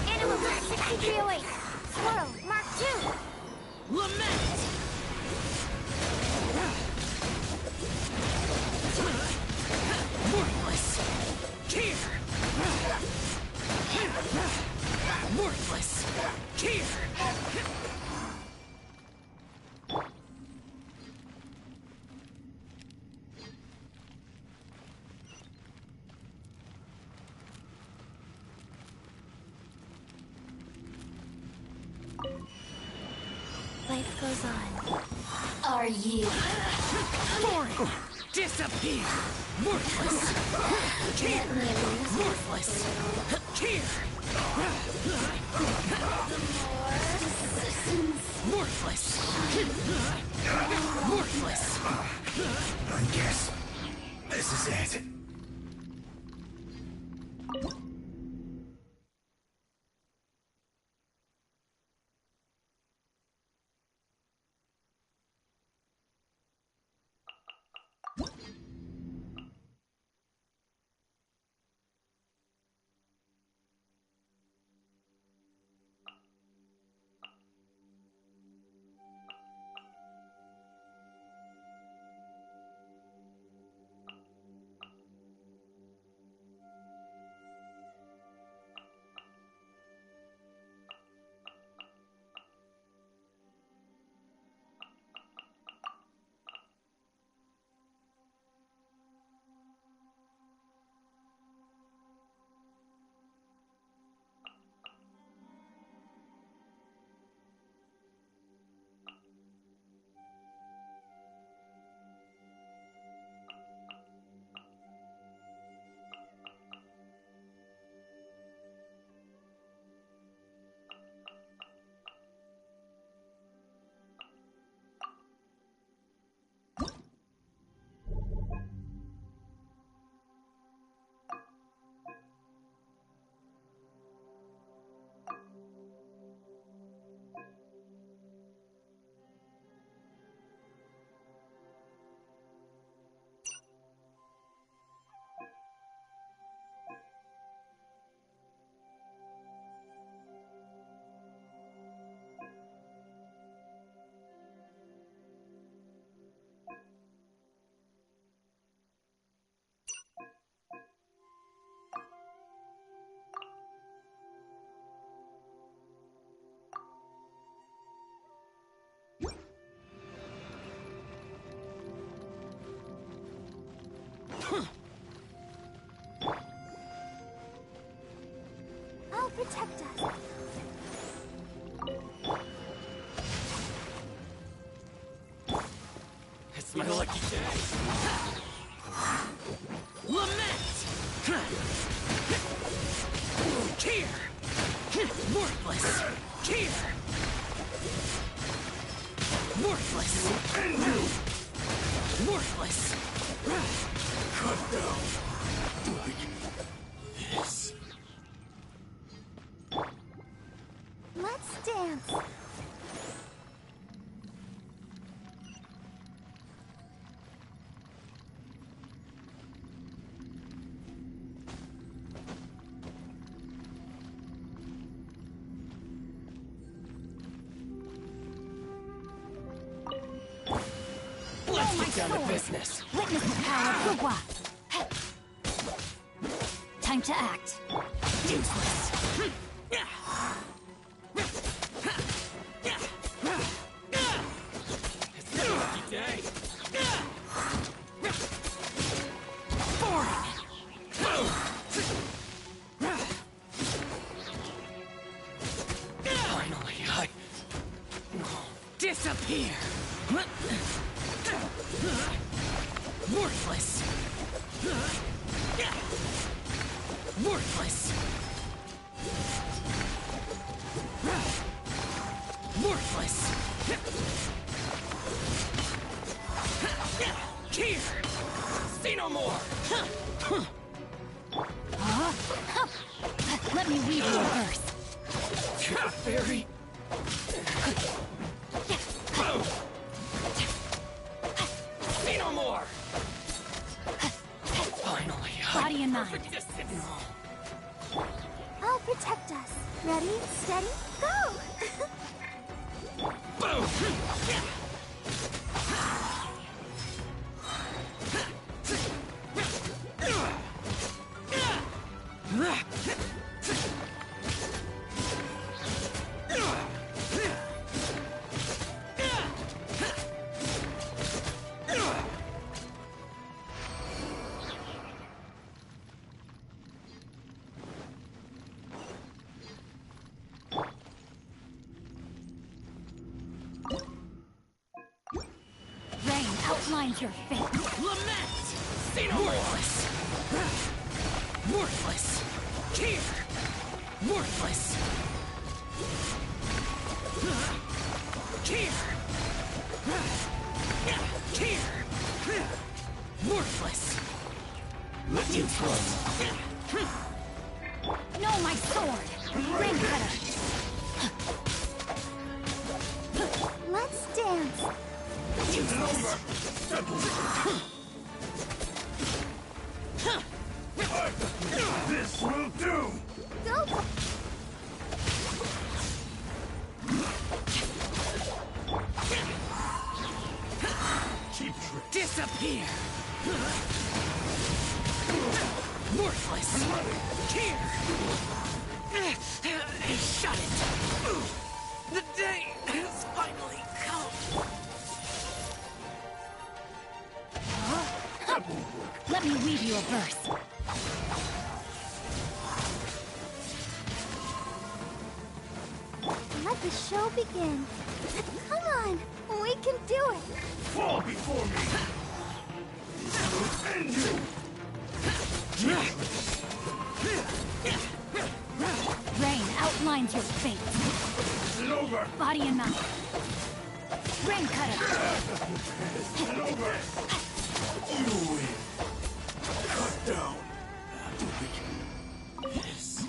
Animal Mark 6308. Squirrel Mark 2. Lament! Worthless! Here! Worthless! Here! Life goes on. Are you? Foreign! Disappear! Worthless! Here! Worthless! Here! Worthless! Worthless! I guess This is it. I'll protect us. It's my lucky day. Lament! Cheer! Worthless! Cheer! Worthless! Worthless! Cut down. Like this. Let's dance. Let's get down to business. Witness the power of Gugwa. Time to act. Useless. It's my lucky day. Finally, I disappear. Worthless. Worthless. Worthless. Here. See no more. Let me read your verse. Fairy. See no more. Finally, Body and mind. perfect distance. I'll protect us. Ready, steady, go! Boom. Rain outlines your fate. Lament! See no worthless! Worthless! Here! Worthless! Here! Here! Worthless! No, my sword! Ring cutter! Let's dance. This will do! Go! Cheap trick. Disappear! Worthless! Here! Shut it! The day has finally come! Let me weave you a verse. Let the show begin. Come on, we can do it. Fall before me! This will end you! Rain outlines your fate. It's over! Body and mouth. Ring cutter. It's over! You win! Cut down! Yes.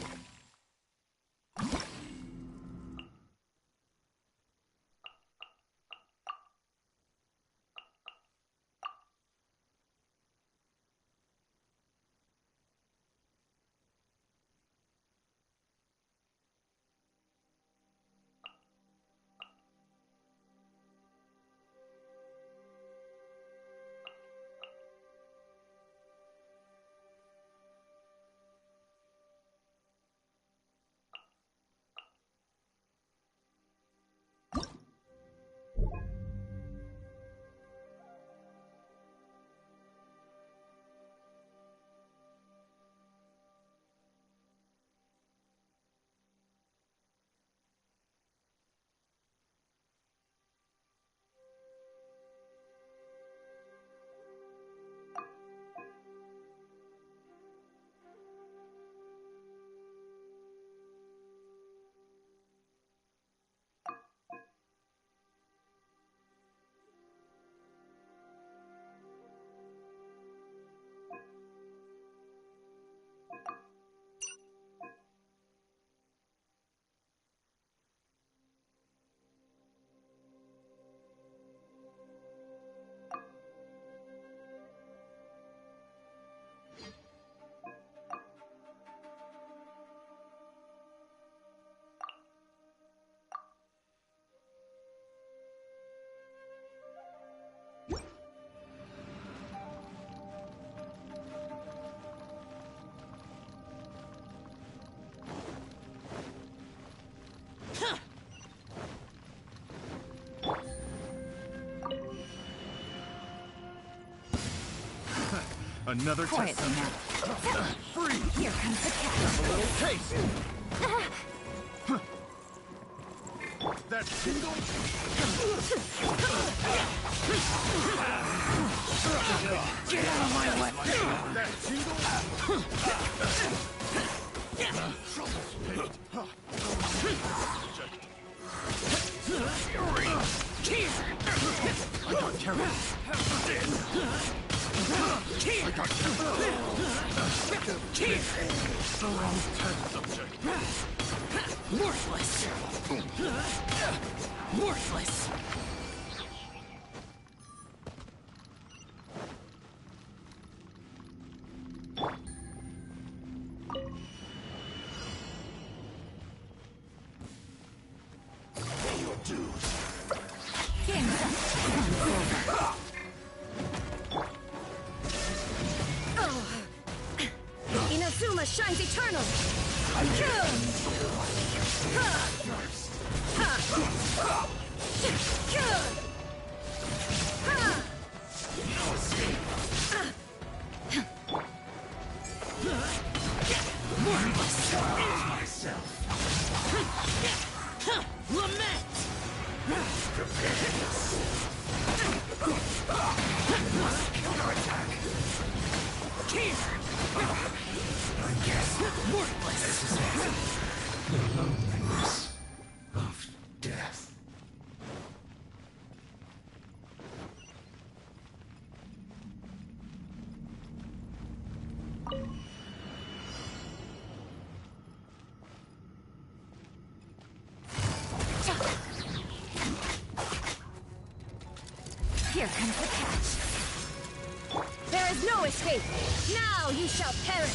Another Quietly test. now. Free! Here comes the cat. A little taste! That tingle? Get out of my way! That tingle? Trouble's paid. Fury! Here! I got carried. Here! I got carried. Here! The wrong test subject. Worthless! Worthless! Pay your dues. Game's up. Inazuma shines eternal! Lament! Here! I guess Worthless! the loneliness of death. Here comes the catch. There is no escape. Now you shall perish.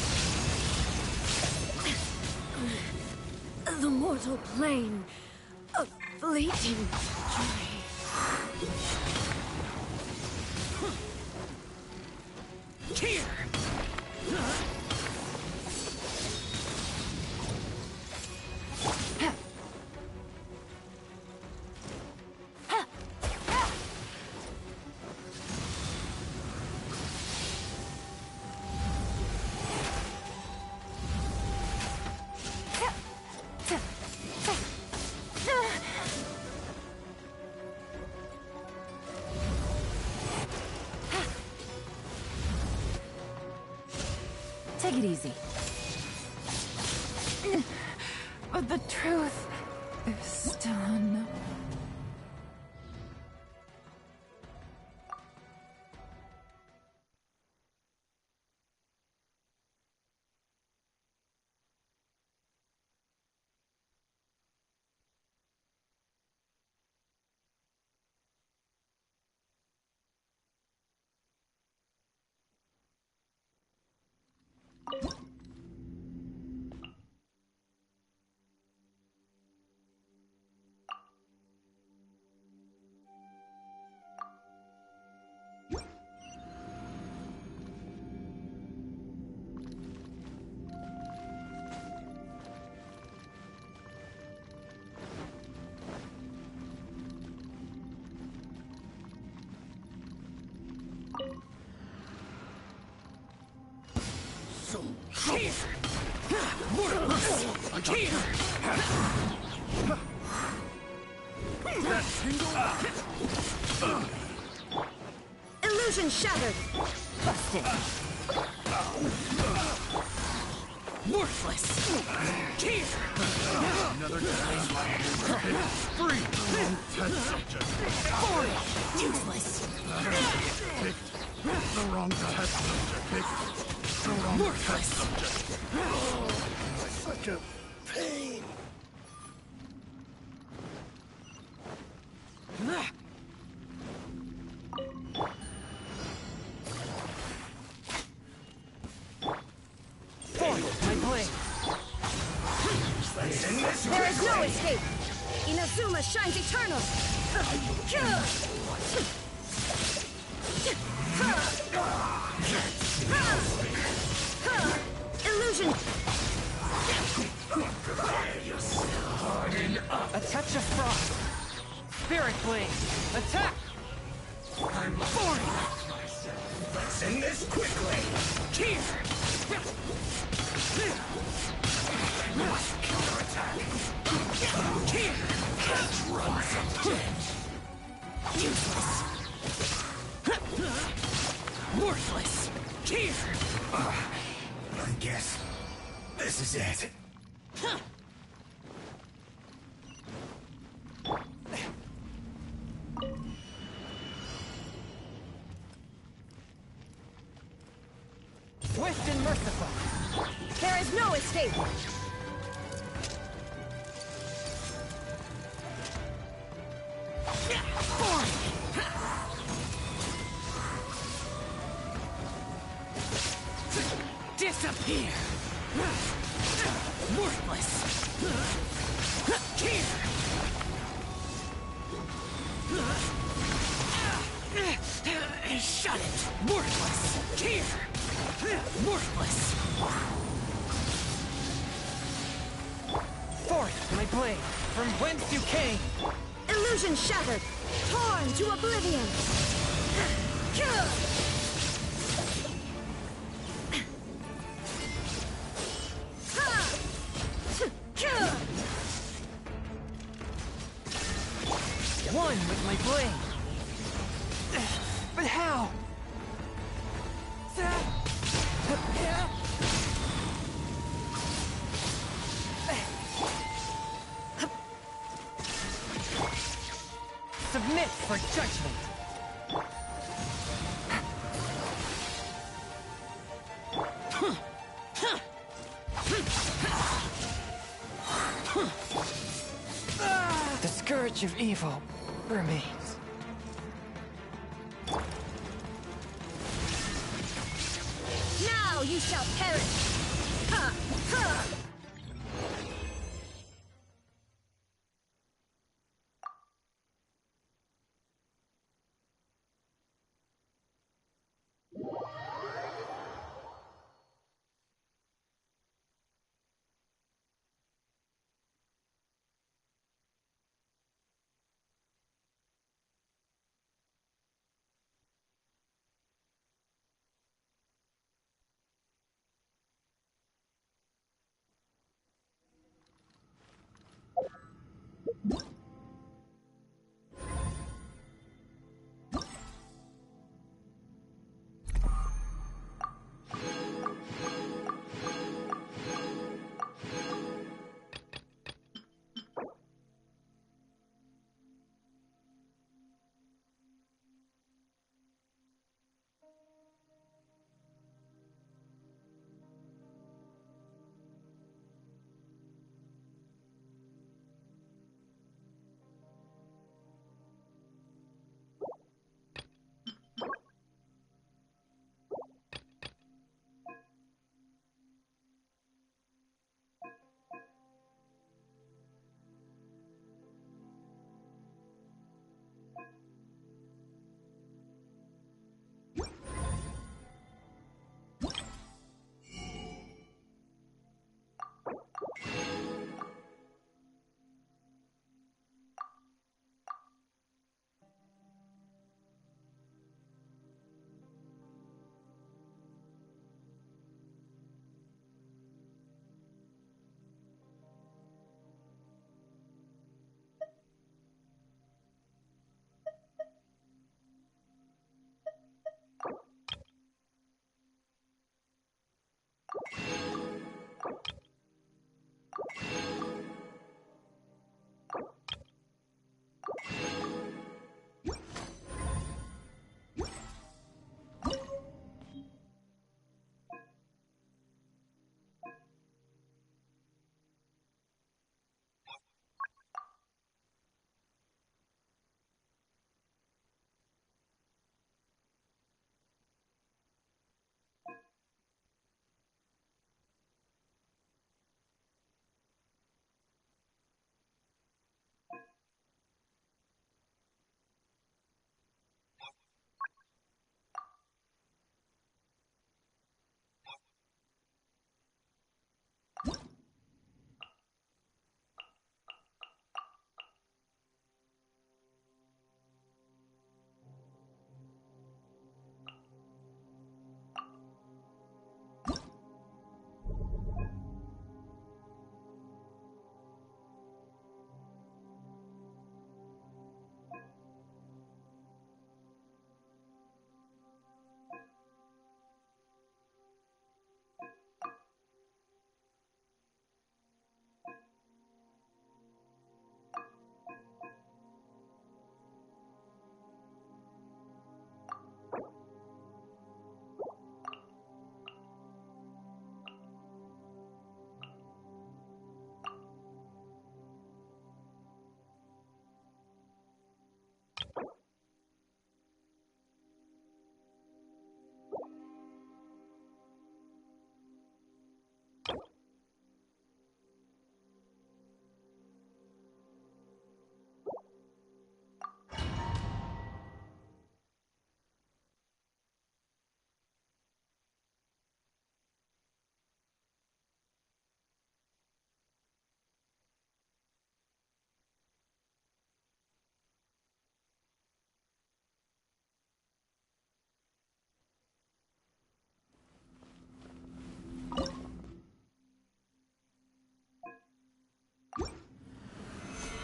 The mortal plane of fleeting joy. Here! Take it easy. But the truth is still unknown. Illusion shattered. Busted. Worthless! Here! Another time. Free! Test subject. Useless! Picked the wrong test subject. Picked the wrong test subject. Such a pain. There is no escape. Inazuma shines eternal. Illusion. A touch of frost. Spirit blade. Attack! I'm bored! Let's end this quickly! Here! Counterattack! Here! Catch runs up dead! Useless! Worthless! Here! I guess this is it. Swift and merciful. There is no escape. Disappear! Worthless! Here! Shut it! Worthless! Here! Worthless! Forth, my blade, from whence you came. Illusion shattered. Torn to oblivion. One with my blade. But how? Submit for judgment. The scourge of evil remains. Now you shall perish! Ha! Ha!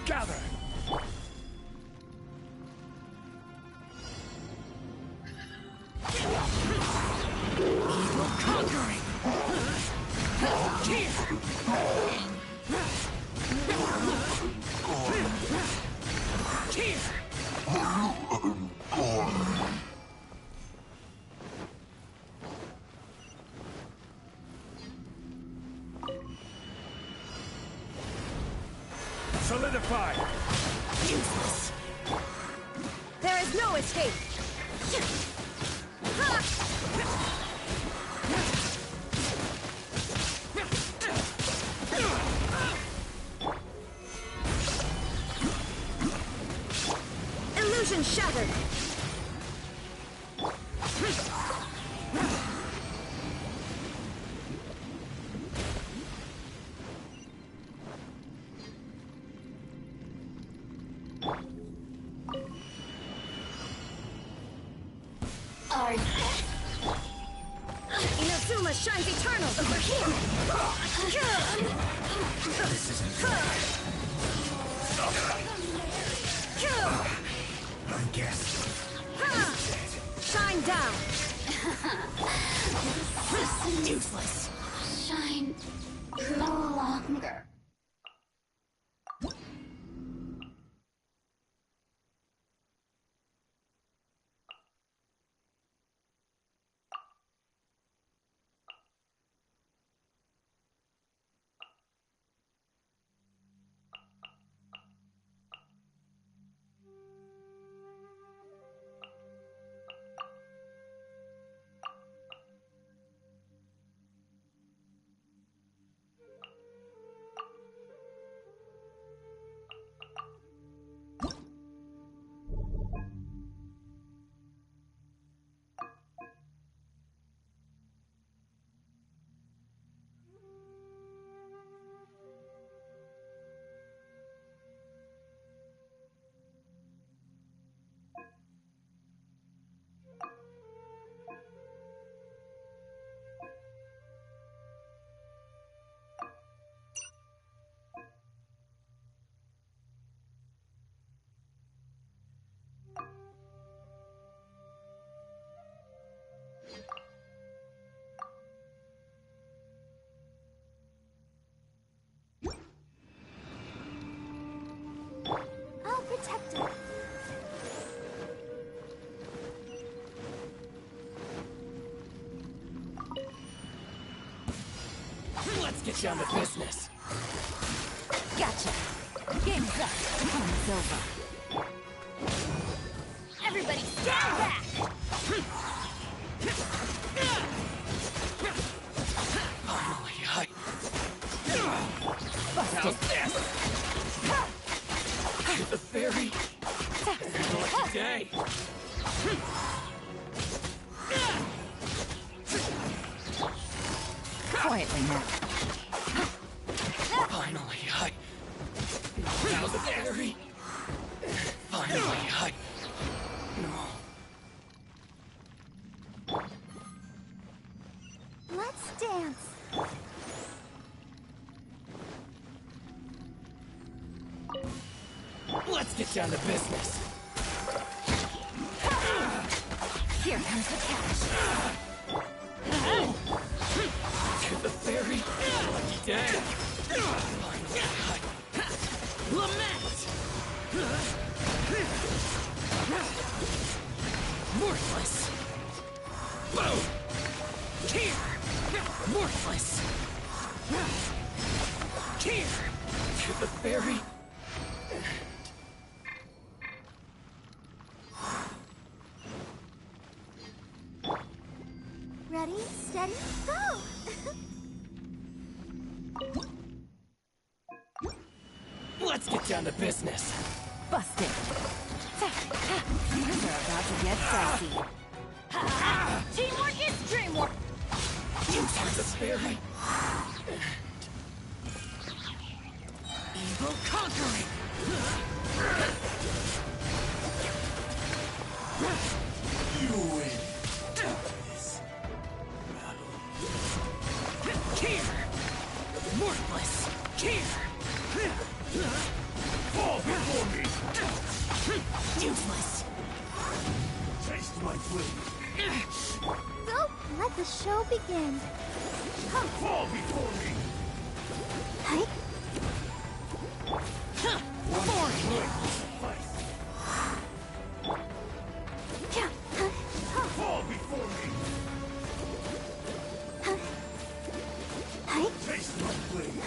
Gather! Evil conquering! Solidify! Useless! There is no escape! Illusion shattered! Inazuma shines eternal over here! This isn't I guess. Shine down! Useless. Shine no longer. I'll protect her. Let's get down to business. Gotcha! Game's up. Time's over. Everybody stand back! Finally, I... Busted! The fairy. It's a lucky day. Quietly now. Finally, I... Now the fairy. Finally, I... No. Let's dance. Let's get down to business. Here comes the catch. To the fairy. Lucky day. Finally, I... Lament! Worthless! Boom! Here! Worthless! Here! To the fairy. Ready, steady, go! Let's get down to business. Busted! Things are about to get sassy. Teamwork is dreamwork! You are the fairy. Evil conquering. You win. This battle. Here! Worthless! Here! Fall before me. Useless! Taste my blade. Go, let the show begin. Fall before me. Hi. Fall before me. Hi. Taste my blade.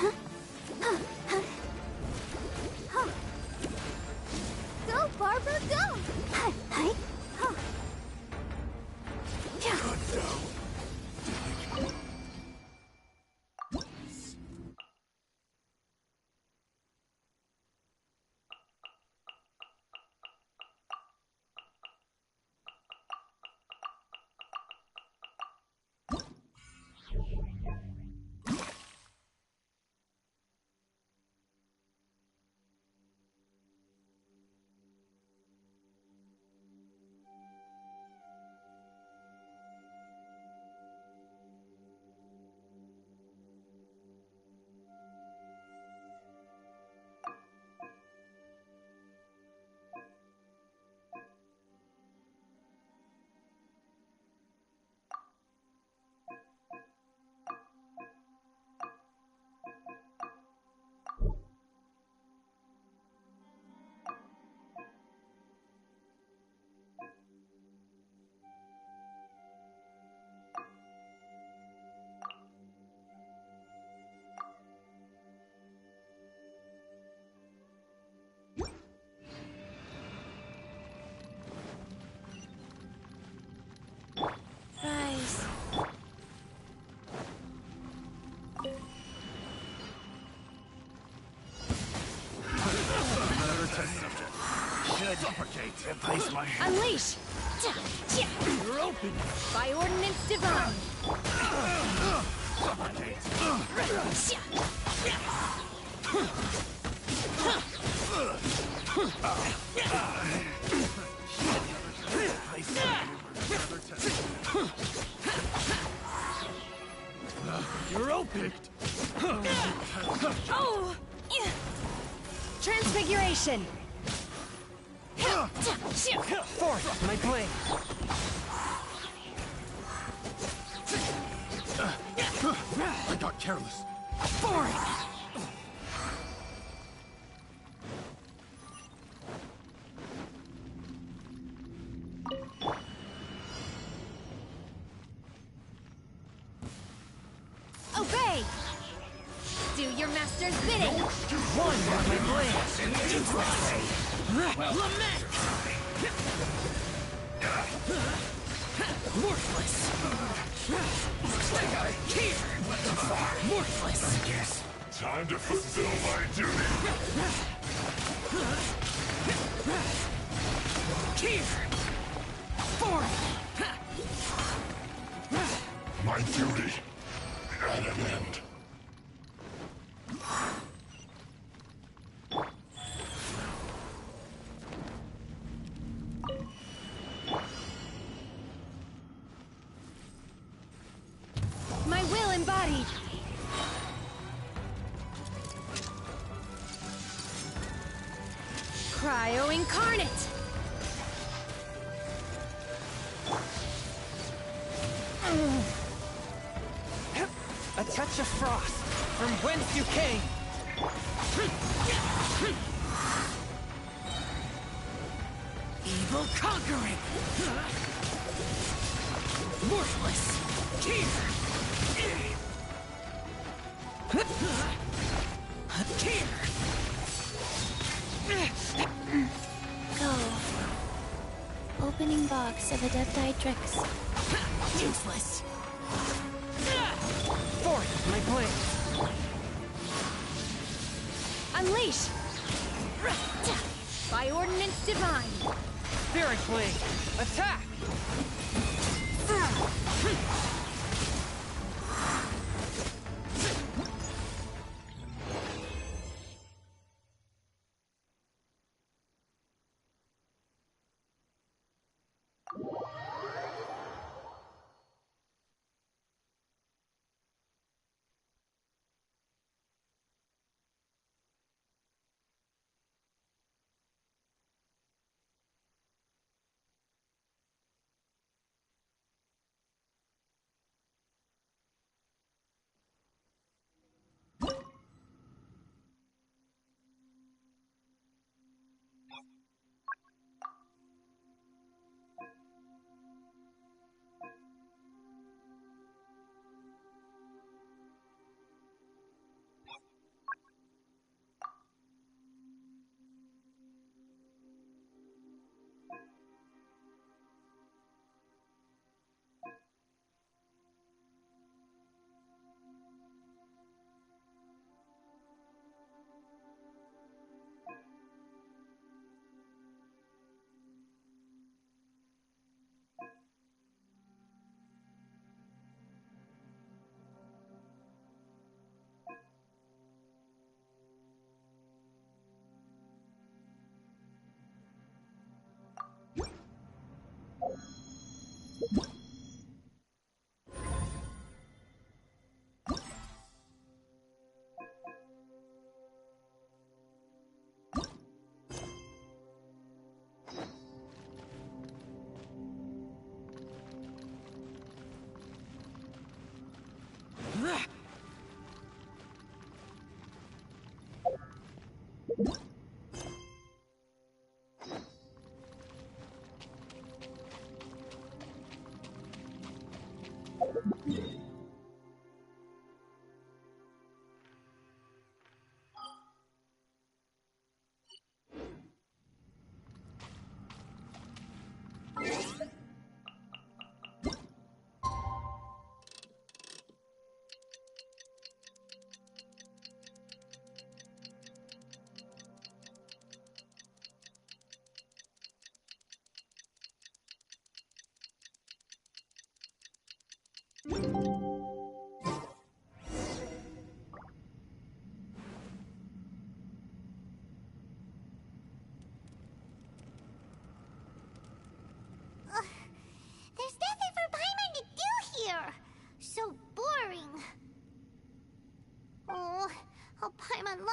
Go, Barbara, go! Hi. Hi. Cut down. Suffocate! Replace my hand. Unleash! You're open! By ordinance divine! Suffocate! You're open! Oh! Transfiguration! Forth, my blade! I got careless. Forth! Obey! Do your master's bidding! One with my blade! Lament! Worthless! Here! Worthless! Yes. Time to fulfill my duty. Here! Forth! My duty at an end. My will embodied! Cryo incarnate! A touch of frost, from whence you came! Evil conquering! Worthless! Here! Here! Go. Opening box of Adepti-Drix. Useless! Forth, my blade! Unleash! By ordinance divine! Spirit blade! Attack!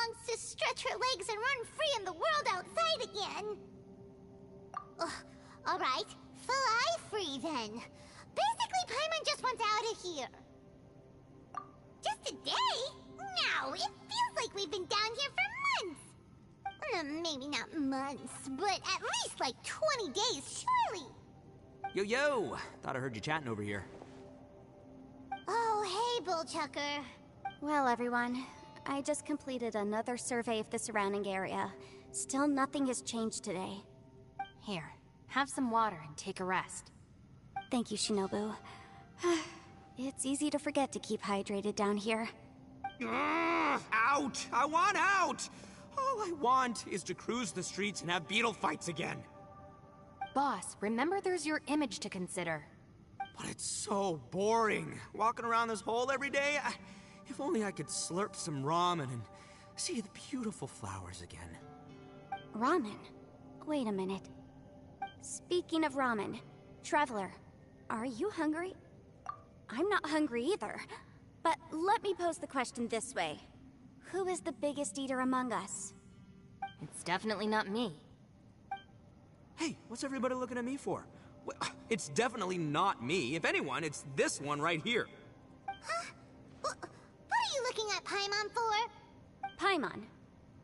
longs to stretch her legs and run free in the world outside again. Alright, fly free then. Basically, Paimon just wants out of here. Just a day? No, it feels like we've been down here for months. Maybe not months, but at least like 20 days, surely. Yo! Thought I heard you chatting over here. Oh, hey, Bullchucker. Well, everyone, I just completed another survey of the surrounding area. Still nothing has changed today. Here, have some water and take a rest. Thank you, Shinobu. It's easy to forget to keep hydrated down here. Out! I want out! All I want is to cruise the streets and have beetle fights again. Boss, remember there's your image to consider. But it's so boring, walking around this hole every day. If only I could slurp some ramen and see the beautiful flowers again. Ramen? Wait a minute. Speaking of ramen, Traveler, are you hungry? I'm not hungry either. But let me pose the question this way. Who is the biggest eater among us? It's definitely not me. Hey, what's everybody looking at me for? It's definitely not me. If anyone, it's this one right here. Huh? What are you looking at Paimon for? Paimon,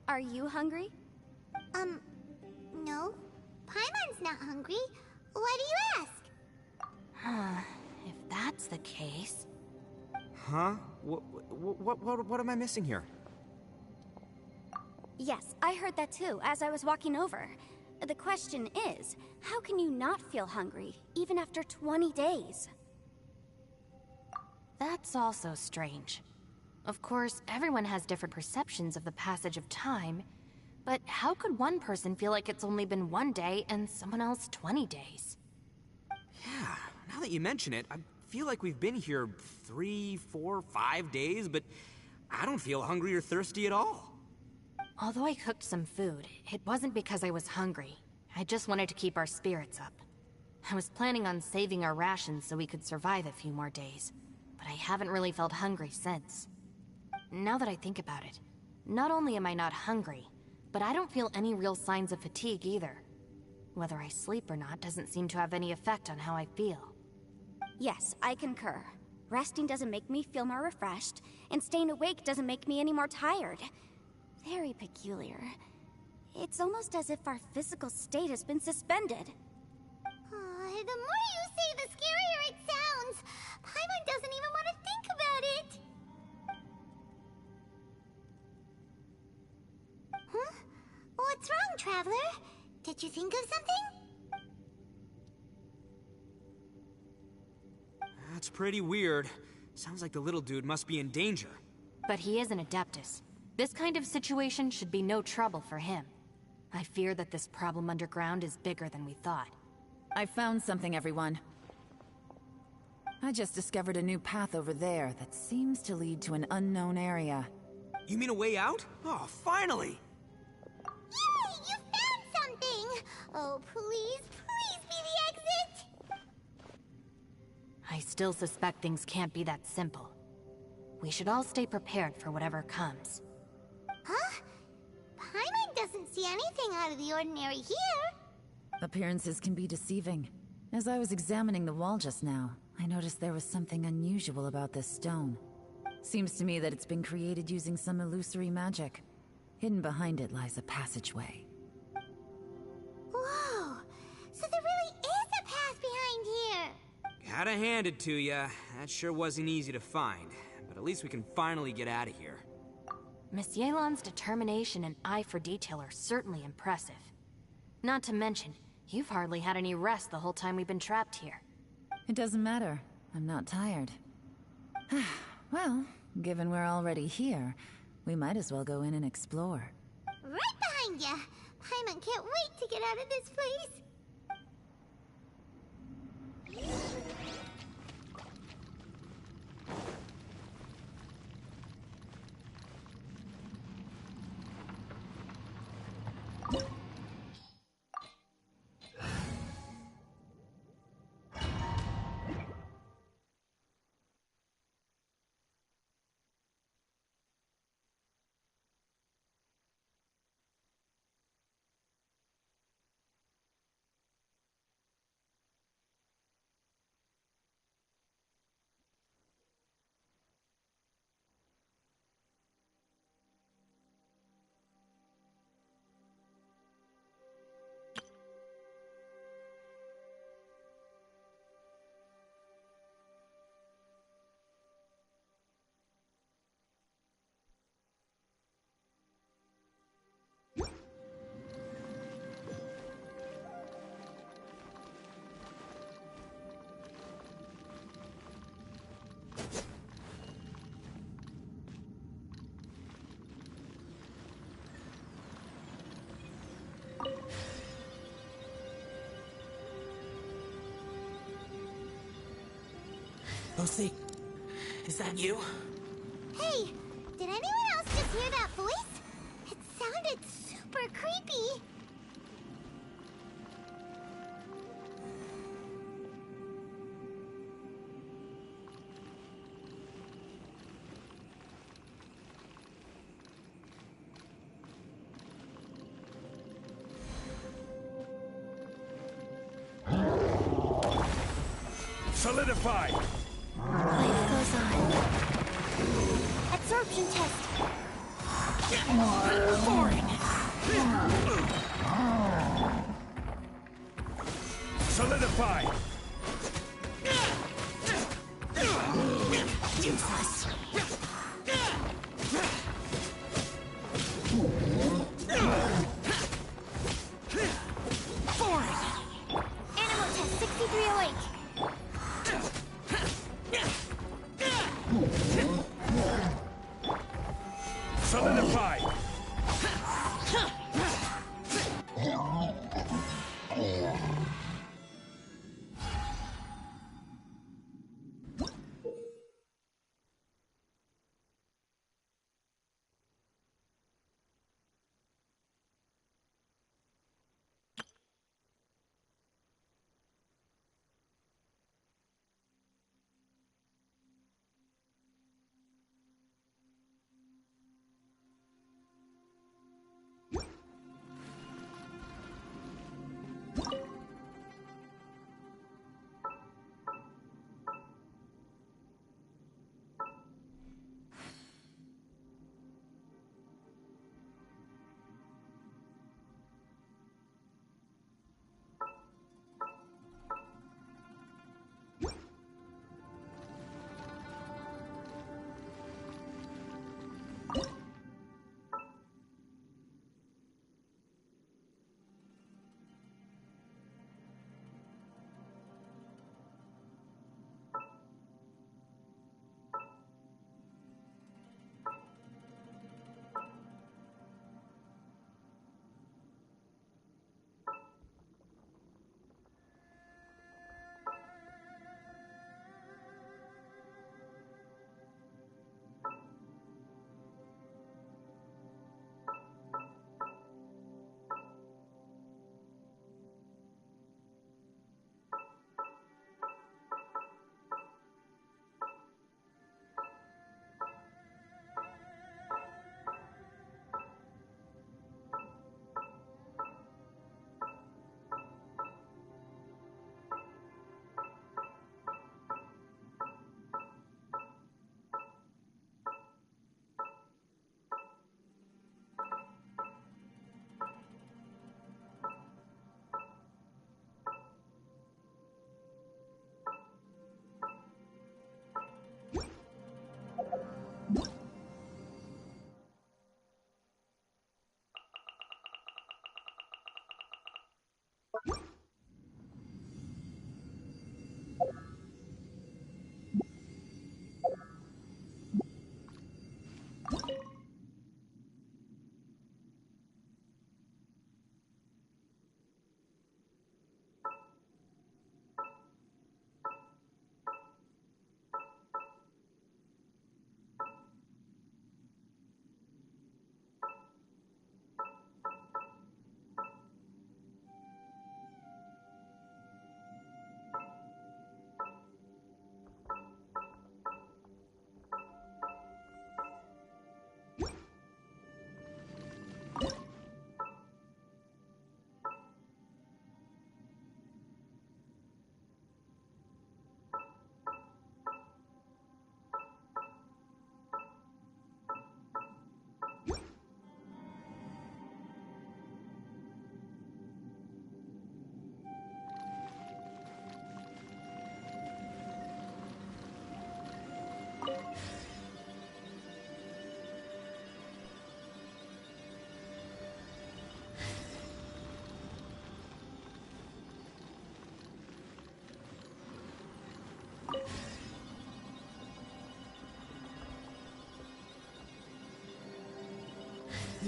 are you hungry? No. Paimon's not hungry. Why do you ask? If that's the case... Huh? What am I missing here? Yes, I heard that too, as I was walking over. The question is, how can you not feel hungry, even after 20 days? That's also strange. Of course, everyone has different perceptions of the passage of time, but how could one person feel like it's only been 1 day and someone else 20 days? Yeah, now that you mention it, I feel like we've been here 3, 4, 5 days, but I don't feel hungry or thirsty at all. Although I cooked some food, it wasn't because I was hungry. I just wanted to keep our spirits up. I was planning on saving our rations so we could survive a few more days, but I haven't really felt hungry since. Now that I think about it, not only am I not hungry, but I don't feel any real signs of fatigue either. Whether I sleep or not doesn't seem to have any effect on how I feel. Yes, I concur. Resting doesn't make me feel more refreshed, and staying awake doesn't make me any more tired. Very peculiar. It's almost as if our physical state has been suspended. The more you say, the scarier it sounds. Paimon doesn't even want to think about it. Huh? What's wrong, Traveler? Did you think of something? That's pretty weird. Sounds like the little dude must be in danger. But he is an Adeptus. This kind of situation should be no trouble for him. I fear that this problem underground is bigger than we thought. I found something, everyone. I just discovered a new path over there that seems to lead to an unknown area. You mean a way out? Oh, finally! Yay! You found something! Oh, please, please be the exit! I still suspect things can't be that simple. We should all stay prepared for whatever comes. Huh? Paimon doesn't see anything out of the ordinary here. Appearances can be deceiving. As I was examining the wall just now, I noticed there was something unusual about this stone. Seems to me that it's been created using some illusory magic. Hidden behind it lies a passageway. Whoa! So there really is a path behind here! Gotta hand it to ya. That sure wasn't easy to find. But at least we can finally get out of here. Miss Yelan's determination and eye for detail are certainly impressive. Not to mention, you've hardly had any rest the whole time we've been trapped here. It doesn't matter. I'm not tired. Well, given we're already here, we might as well go in and explore. Right behind ya! Paimon can't wait to get out of this place! Lucy, is that you? Hey, did anyone else just hear that voice? It sounded super creepy. Solidify! Life goes on. Absorption test. Solidify! Useless. Animal test 6308. Solidify!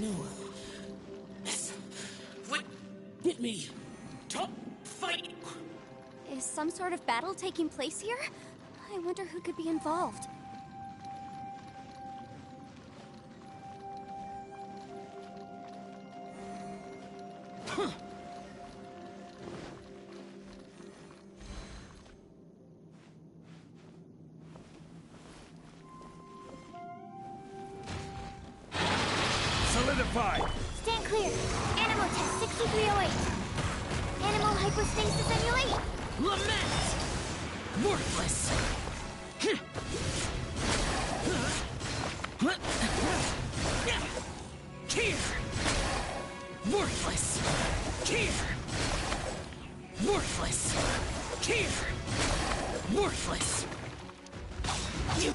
No. This would get me. Top fight. Is some sort of battle taking place here? I wonder who could be involved. Solidify! Stand clear. Animal test 6308. Animal hypostasis emulate. Lament! Worthless! Here! Worthless! Here! Worthless! Here! Worthless! You...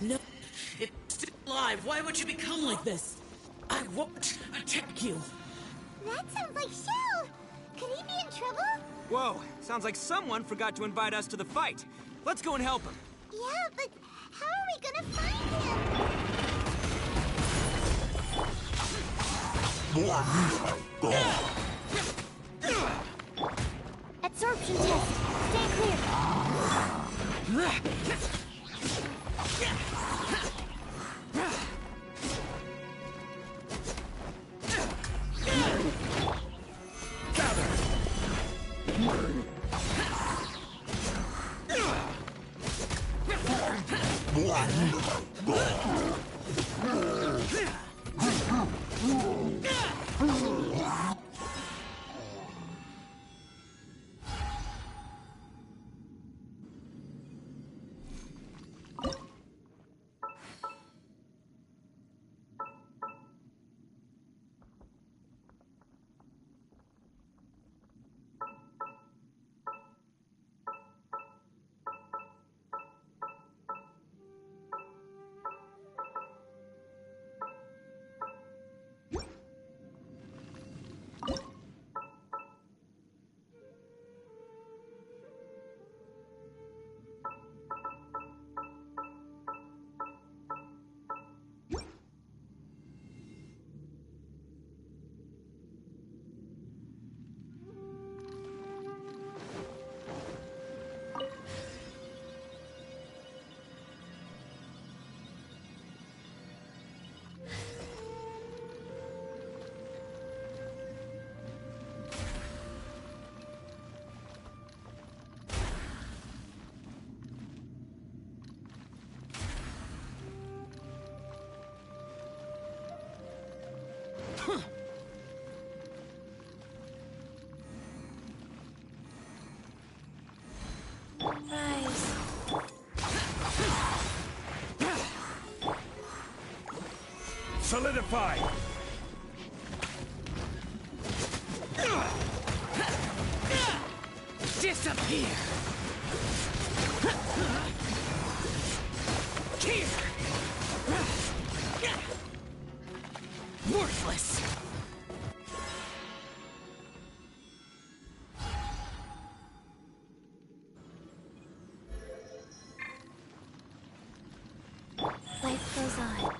No, it's still alive. Why would you become like this? I won't attack you. That sounds like Shell. Could he be in trouble? Whoa, sounds like someone forgot to invite us to the fight. Let's go and help him. Yeah, but how are we gonna find him? Absorption test. Stay clear. Rise. Solidify! Disappear! Here! Worthless! Life goes on.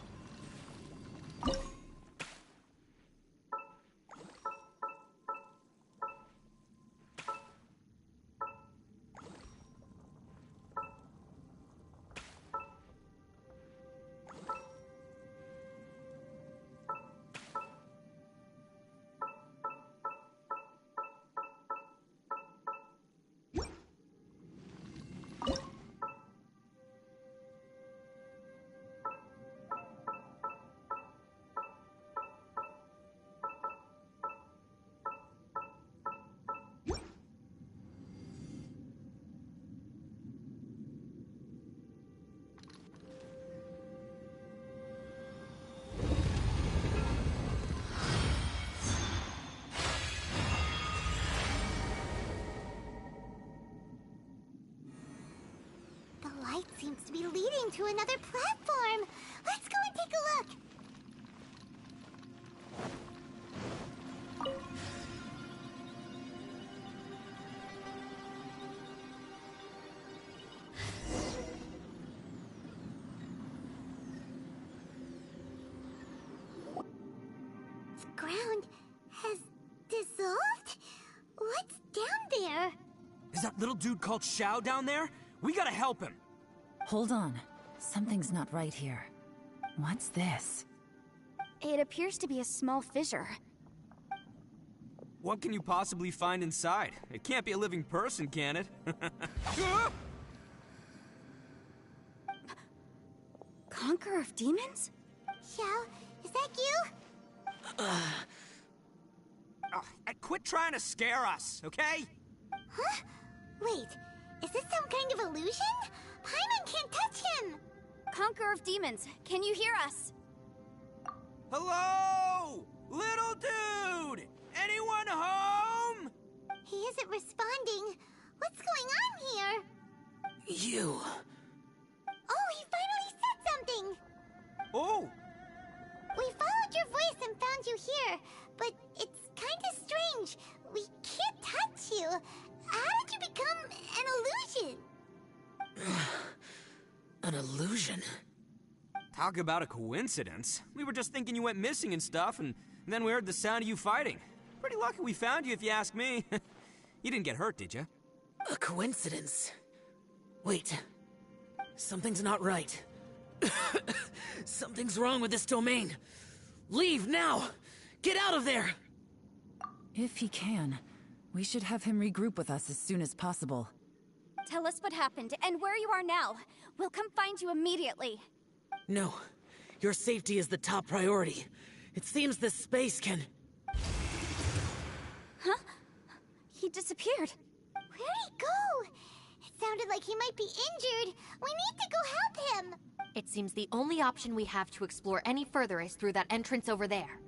seems to be leading to another platform. Let's go and take a look. The ground has dissolved? What's down there? Is that little dude called Xiao down there? We gotta help him. Hold on. Something's not right here. What's this? It appears to be a small fissure. What can you possibly find inside? It can't be a living person, can it? Conqueror of demons? Xiao, is that you? Quit trying to scare us, okay? Huh? Wait, is this some kind of illusion? Paimon can't touch him! Conqueror of demons, can you hear us? Hello? Little dude! Anyone home? He isn't responding. What's going on here? You... Oh, he finally said something! Oh! We followed your voice and found you here, but it's kinda strange. We can't touch you. How did you become an illusion? an illusion? Talk about a coincidence. We were just thinking you went missing and stuff, and then we heard the sound of you fighting. Pretty lucky we found you, if you ask me. You didn't get hurt, did you? A coincidence? Wait. Something's not right. Something's wrong with this domain. Leave now! Get out of there! If he can, we should have him regroup with us as soon as possible. Tell us what happened and where you are now. We'll come find you immediately. No. Your safety is the top priority. It seems this space can... Huh? He disappeared. Where'd he go? It sounded like he might be injured. We need to go help him. It seems the only option we have to explore any further is through that entrance over there.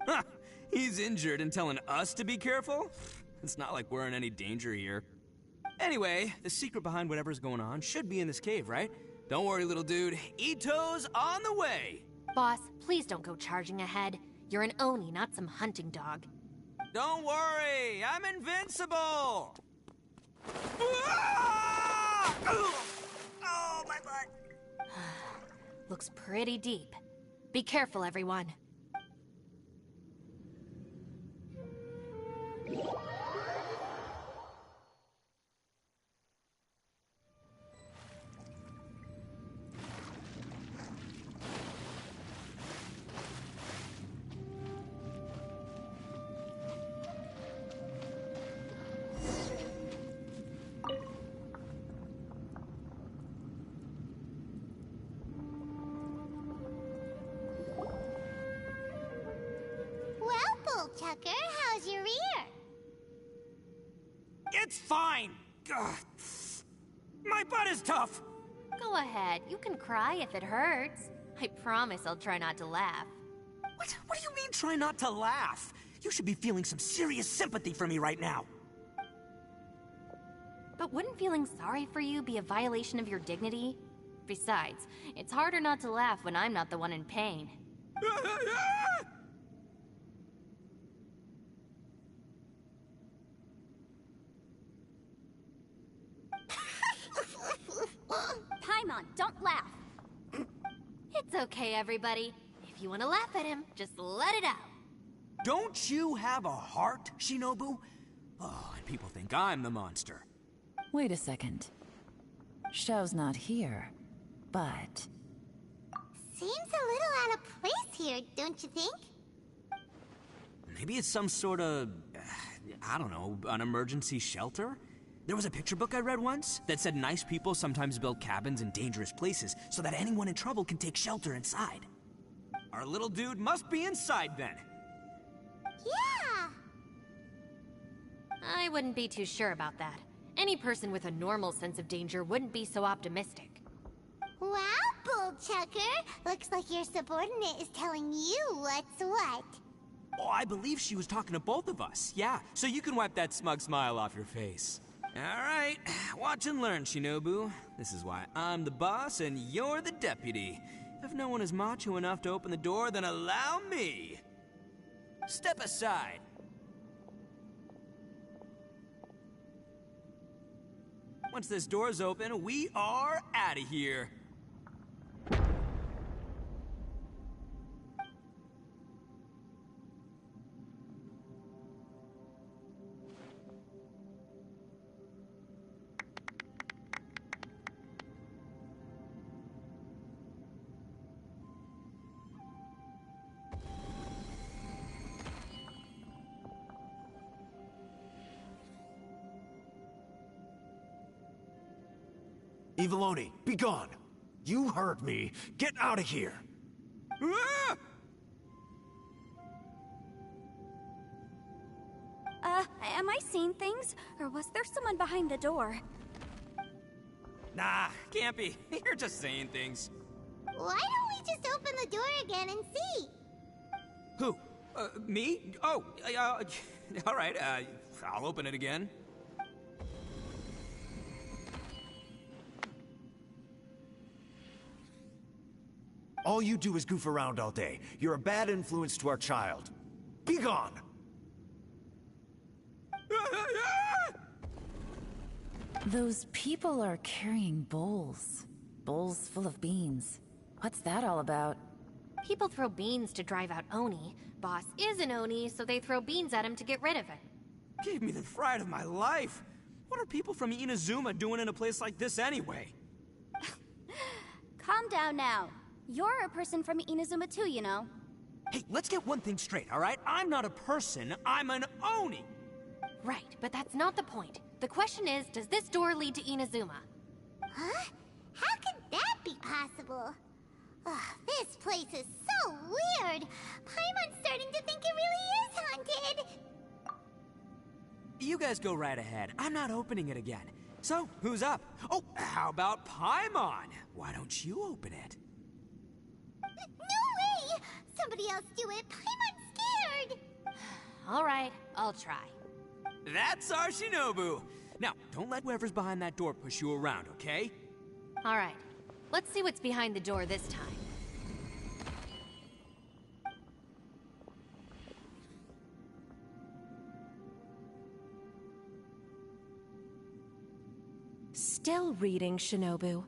Huh. He's injured and telling us to be careful? It's not like we're in any danger here. Anyway, the secret behind whatever's going on should be in this cave, right? Don't worry, little dude. Ito's on the way! Boss, please don't go charging ahead. You're an Oni, not some hunting dog. Don't worry! I'm invincible! Oh, my butt! Looks pretty deep. Be careful, everyone. Tucker, how's your ear? It's fine! Ugh. My butt is tough! Go ahead, you can cry if it hurts. I promise I'll try not to laugh. What do you mean, try not to laugh? You should be feeling some serious sympathy for me right now. But wouldn't feeling sorry for you be a violation of your dignity? Besides, it's harder not to laugh when I'm not the one in pain. Paimon, don't laugh. It's okay, everybody. If you want to laugh at him, just let it out. Don't you have a heart, Shinobu? Oh, and people think I'm the monster. Wait a second. Xiao's not here, but... Seems a little out of place here, don't you think? Maybe it's some sort of... I don't know, an emergency shelter? There was a picture book I read once that said nice people sometimes build cabins in dangerous places so that anyone in trouble can take shelter inside. Our little dude must be inside then. Yeah! I wouldn't be too sure about that. Any person with a normal sense of danger wouldn't be so optimistic. Wow, Bullchucker! Looks like your subordinate is telling you what's what. Oh, I believe she was talking to both of us. Yeah, so you can wipe that smug smile off your face. Alright, watch and learn, Shinobu. This is why I'm the boss and you're the deputy. If no one is macho enough to open the door, then allow me. Step aside. Once this door's open, we are out of here. Eviloni, be gone! You heard me. Get out of here! Ah! Am I seeing things? Or was there someone behind the door? Nah, can't be. You're just saying things. Why don't we just open the door again and see? Who? Me? Oh, alright, I'll open it again. All you do is goof around all day. You're a bad influence to our child. Be gone! Those people are carrying bowls. Bowls full of beans. What's that all about? People throw beans to drive out Oni. Boss is an Oni, so they throw beans at him to get rid of it. Gave me the fright of my life. What are people from Inazuma doing in a place like this anyway? Calm down now. You're a person from Inazuma too, you know. Hey, let's get one thing straight, alright? I'm not a person, I'm an Oni! Right, but that's not the point. The question is, does this door lead to Inazuma? Huh? How could that be possible? Ugh, this place is so weird. Paimon's starting to think it really is haunted. You guys go right ahead. I'm not opening it again. So, who's up? Oh, how about Paimon? Why don't you open it? No way! Somebody else do it. Paimon's scared. All right, I'll try. That's our Shinobu! Now, don't let whoever's behind that door push you around, okay? All right, let's see what's behind the door this time. Still reading, Shinobu.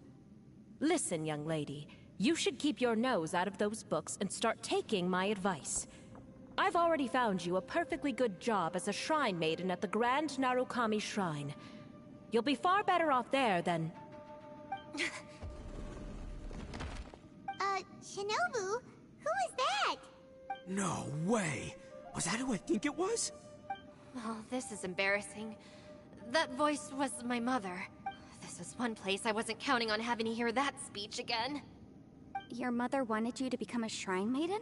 Listen, young lady. You should keep your nose out of those books and start taking my advice. I've already found you a perfectly good job as a shrine maiden at the Grand Narukami Shrine. You'll be far better off there than... Shinobu? Who is that? No way! Was that who I think it was? Oh, this is embarrassing. That voice was my mother. This was one place I wasn't counting on having to hear that speech again. Your mother wanted you to become a shrine maiden?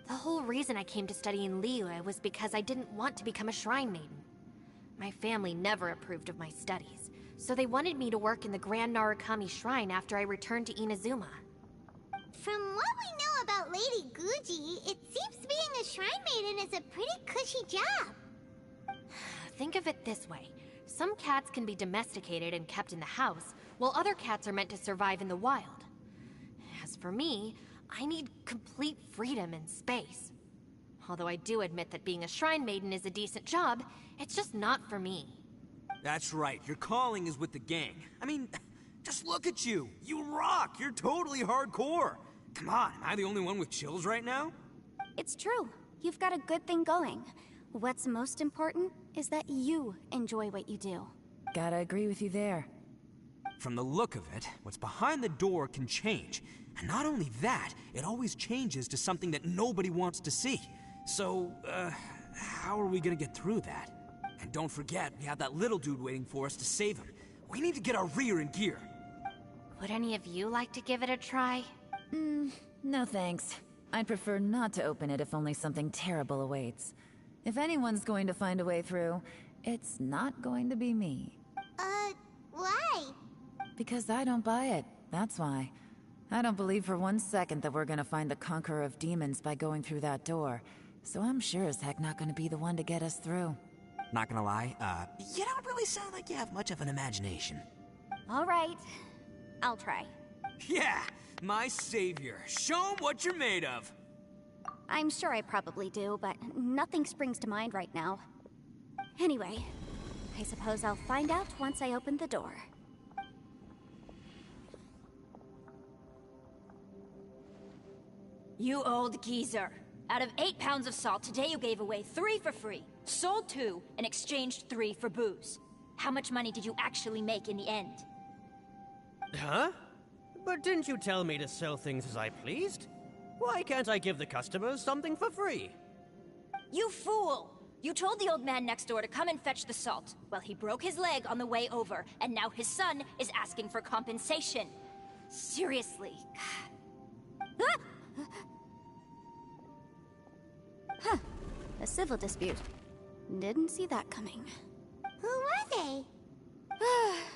The whole reason I came to study in Liyue was because I didn't want to become a shrine maiden. My family never approved of my studies, so they wanted me to work in the Grand Narukami Shrine after I returned to Inazuma. From what we know about Lady Guji, it seems being a shrine maiden is a pretty cushy job. Think of it this way. Some cats can be domesticated and kept in the house, while other cats are meant to survive in the wild. As for me, I need complete freedom and space. Although I do admit that being a shrine maiden is a decent job, it's just not for me. That's right, your calling is with the gang. I mean, just look at you. You rock, you're totally hardcore. Come on, am I the only one with chills right now? It's true. You've got a good thing going. What's most important is that you enjoy what you do. Gotta agree with you there. From the look of it, what's behind the door can change. And not only that, it always changes to something that nobody wants to see. So, how are we gonna get through that? And don't forget, we have that little dude waiting for us to save him. We need to get our rear in gear. Would any of you like to give it a try? No thanks. I'd prefer not to open it if only something terrible awaits. If anyone's going to find a way through, it's not going to be me. Why? Because I don't buy it, that's why. I don't believe for 1 second that we're gonna find the Conqueror of Demons by going through that door. So I'm sure as heck not gonna be the one to get us through. Not gonna lie, you don't really sound like you have much of an imagination. All right, I'll try. Yeah, my savior. Show 'em what you're made of. I'm sure I probably do, but nothing springs to mind right now. Anyway, I suppose I'll find out once I open the door. You old geezer. Out of 8 pounds of salt, today you gave away 3 for free, sold 2, and exchanged 3 for booze. How much money did you actually make in the end? Huh? But didn't you tell me to sell things as I pleased? Why can't I give the customers something for free? You fool! You told the old man next door to come and fetch the salt. Well, he broke his leg on the way over, and now his son is asking for compensation. Seriously. Huh. A civil dispute. Didn't see that coming. Who were they?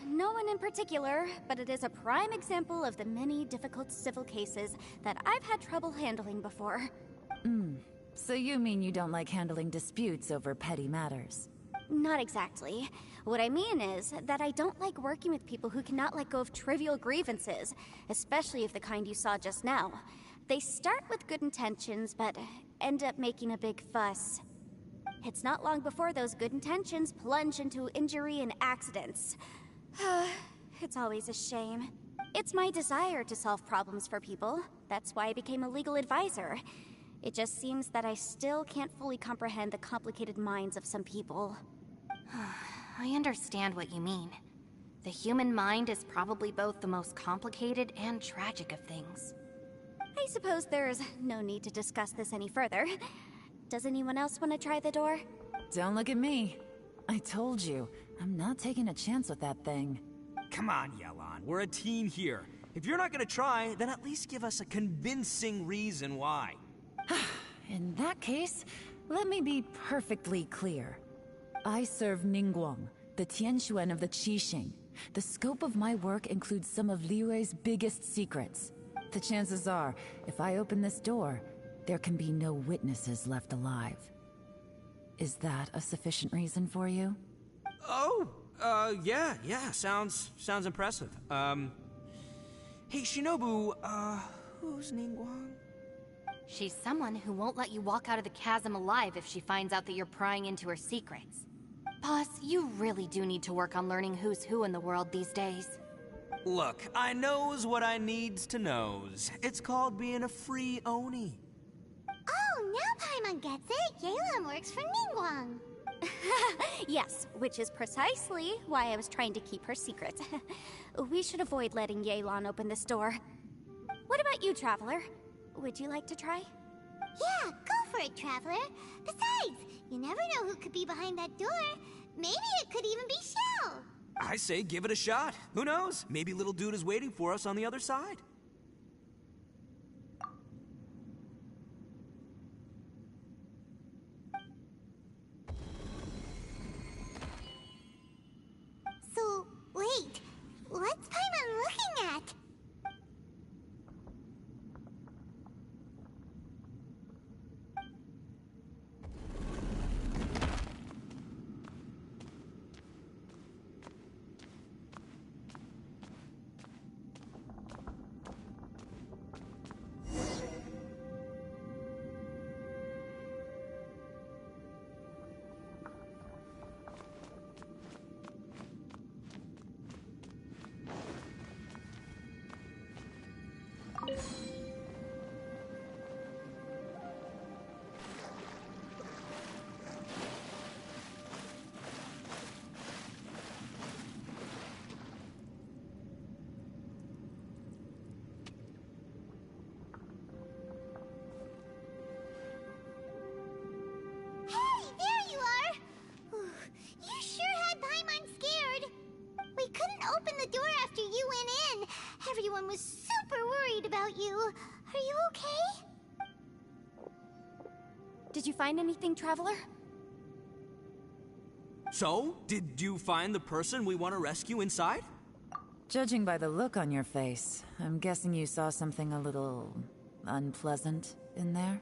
No one in particular, but it is a prime example of the many difficult civil cases that I've had trouble handling before. So you mean you don't like handling disputes over petty matters? Not exactly. What I mean is that I don't like working with people who cannot let go of trivial grievances, especially of the kind you saw just now. They start with good intentions, but end up making a big fuss. It's not long before those good intentions plunge into injury and accidents. It's always a shame. It's my desire to solve problems for people. That's why I became a legal advisor. It just seems that I still can't fully comprehend the complicated minds of some people. I understand what you mean. The human mind is probably both the most complicated and tragic of things. I suppose there's no need to discuss this any further. Does anyone else want to try the door? Don't look at me. I told you, I'm not taking a chance with that thing. Come on, Yelan. We're a team here. If you're not gonna try, then at least give us a convincing reason why. In that case, let me be perfectly clear. I serve Ningguang, the Tianquan of the Qixing. The scope of my work includes some of Liyue's biggest secrets. The chances are, if I open this door, there can be no witnesses left alive. Is that a sufficient reason for you? Oh, yeah, sounds impressive. Hey, Shinobu, who's Ningguang? She's someone who won't let you walk out of the chasm alive if she finds out that you're prying into her secrets. Boss, you really do need to work on learning who's who in the world these days. Look, I knows what I needs to knows. It's called being a free Oni. Oh, now Paimon gets it. Yelan works for Ningguang. Yes, which is precisely why I was trying to keep her secret. We should avoid letting Yelan open this door. What about you, Traveler? Would you like to try? Yeah, go for it, Traveler. Besides, you never know who could be behind that door. Maybe it could even be Shell. I say give it a shot. Who knows? Maybe little dude is waiting for us on the other side. So, wait. What's Paimon looking at? Hey, there you are! You sure had Paimon scared. We couldn't open the door after you went in. Everyone was super worried about you. Are you okay? Did you find anything, Traveler? So, did you find the person we want to rescue inside? Judging by the look on your face, I'm guessing you saw something a little unpleasant in there?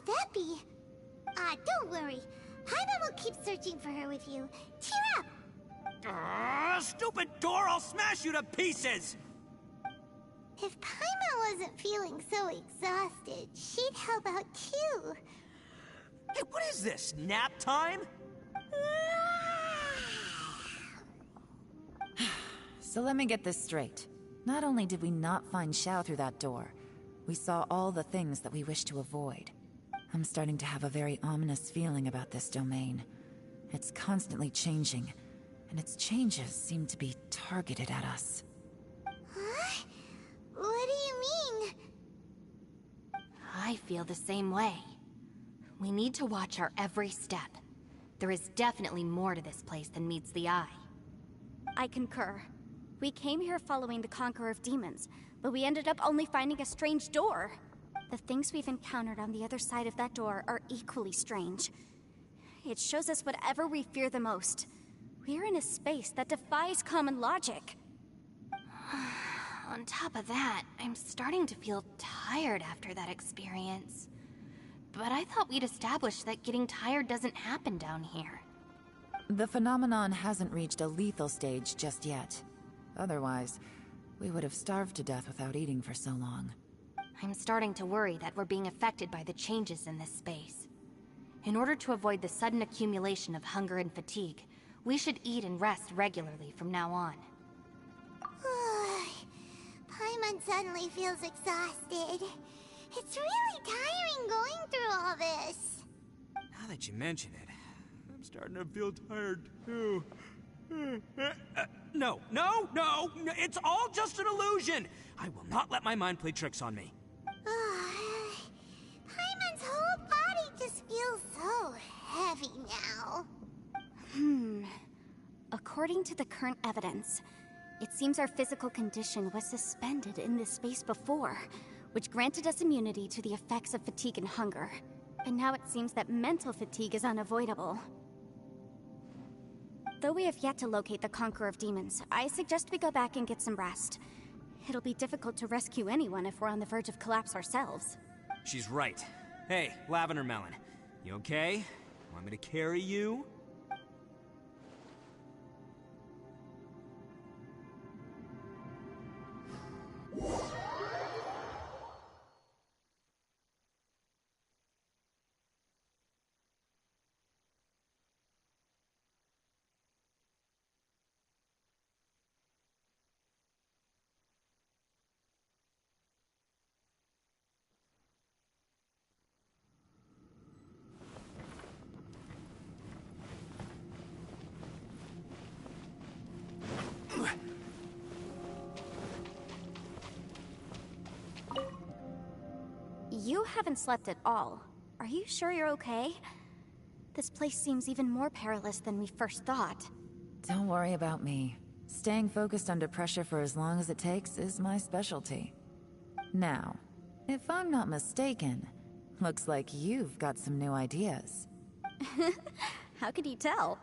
could that be? Don't worry. Paimon will keep searching for her with you. Cheer up! Stupid door! I'll smash you to pieces! If Paimon wasn't feeling so exhausted, she'd help out too. Hey, what is this? Nap time? So let me get this straight. Not only did we not find Xiao through that door, we saw all the things that we wish to avoid. I'm starting to have a very ominous feeling about this domain. It's constantly changing, and its changes seem to be targeted at us. Huh? What do you mean? I feel the same way. We need to watch our every step. There is definitely more to this place than meets the eye. I concur. We came here following the Conqueror of Demons, but we ended up only finding a strange door. The things we've encountered on the other side of that door are equally strange. It shows us whatever we fear the most. We're in a space that defies common logic. On top of that, I'm starting to feel tired after that experience. But I thought we'd established that getting tired doesn't happen down here. The phenomenon hasn't reached a lethal stage just yet. Otherwise, we would have starved to death without eating for so long. I'm starting to worry that we're being affected by the changes in this space. In order to avoid the sudden accumulation of hunger and fatigue, we should eat and rest regularly from now on. Paimon suddenly feels exhausted. It's really tiring going through all this. Now that you mention it, I'm starting to feel tired too. No, it's all just an illusion! I will not let my mind play tricks on me. Paimon's whole body just feels so heavy now. According to the current evidence, it seems our physical condition was suspended in this space before, which granted us immunity to the effects of fatigue and hunger. But now it seems that mental fatigue is unavoidable. Though we have yet to locate the Conqueror of Demons, I suggest we go back and get some rest. It'll be difficult to rescue anyone if we're on the verge of collapse ourselves. She's right. Hey, Lavender Melon, you okay? Want me to carry you? You haven't slept at all. Are you sure you're okay? This place seems even more perilous than we first thought. Don't worry about me. Staying focused under pressure for as long as it takes is my specialty. Now, if I'm not mistaken, looks like you've got some new ideas. How could you tell?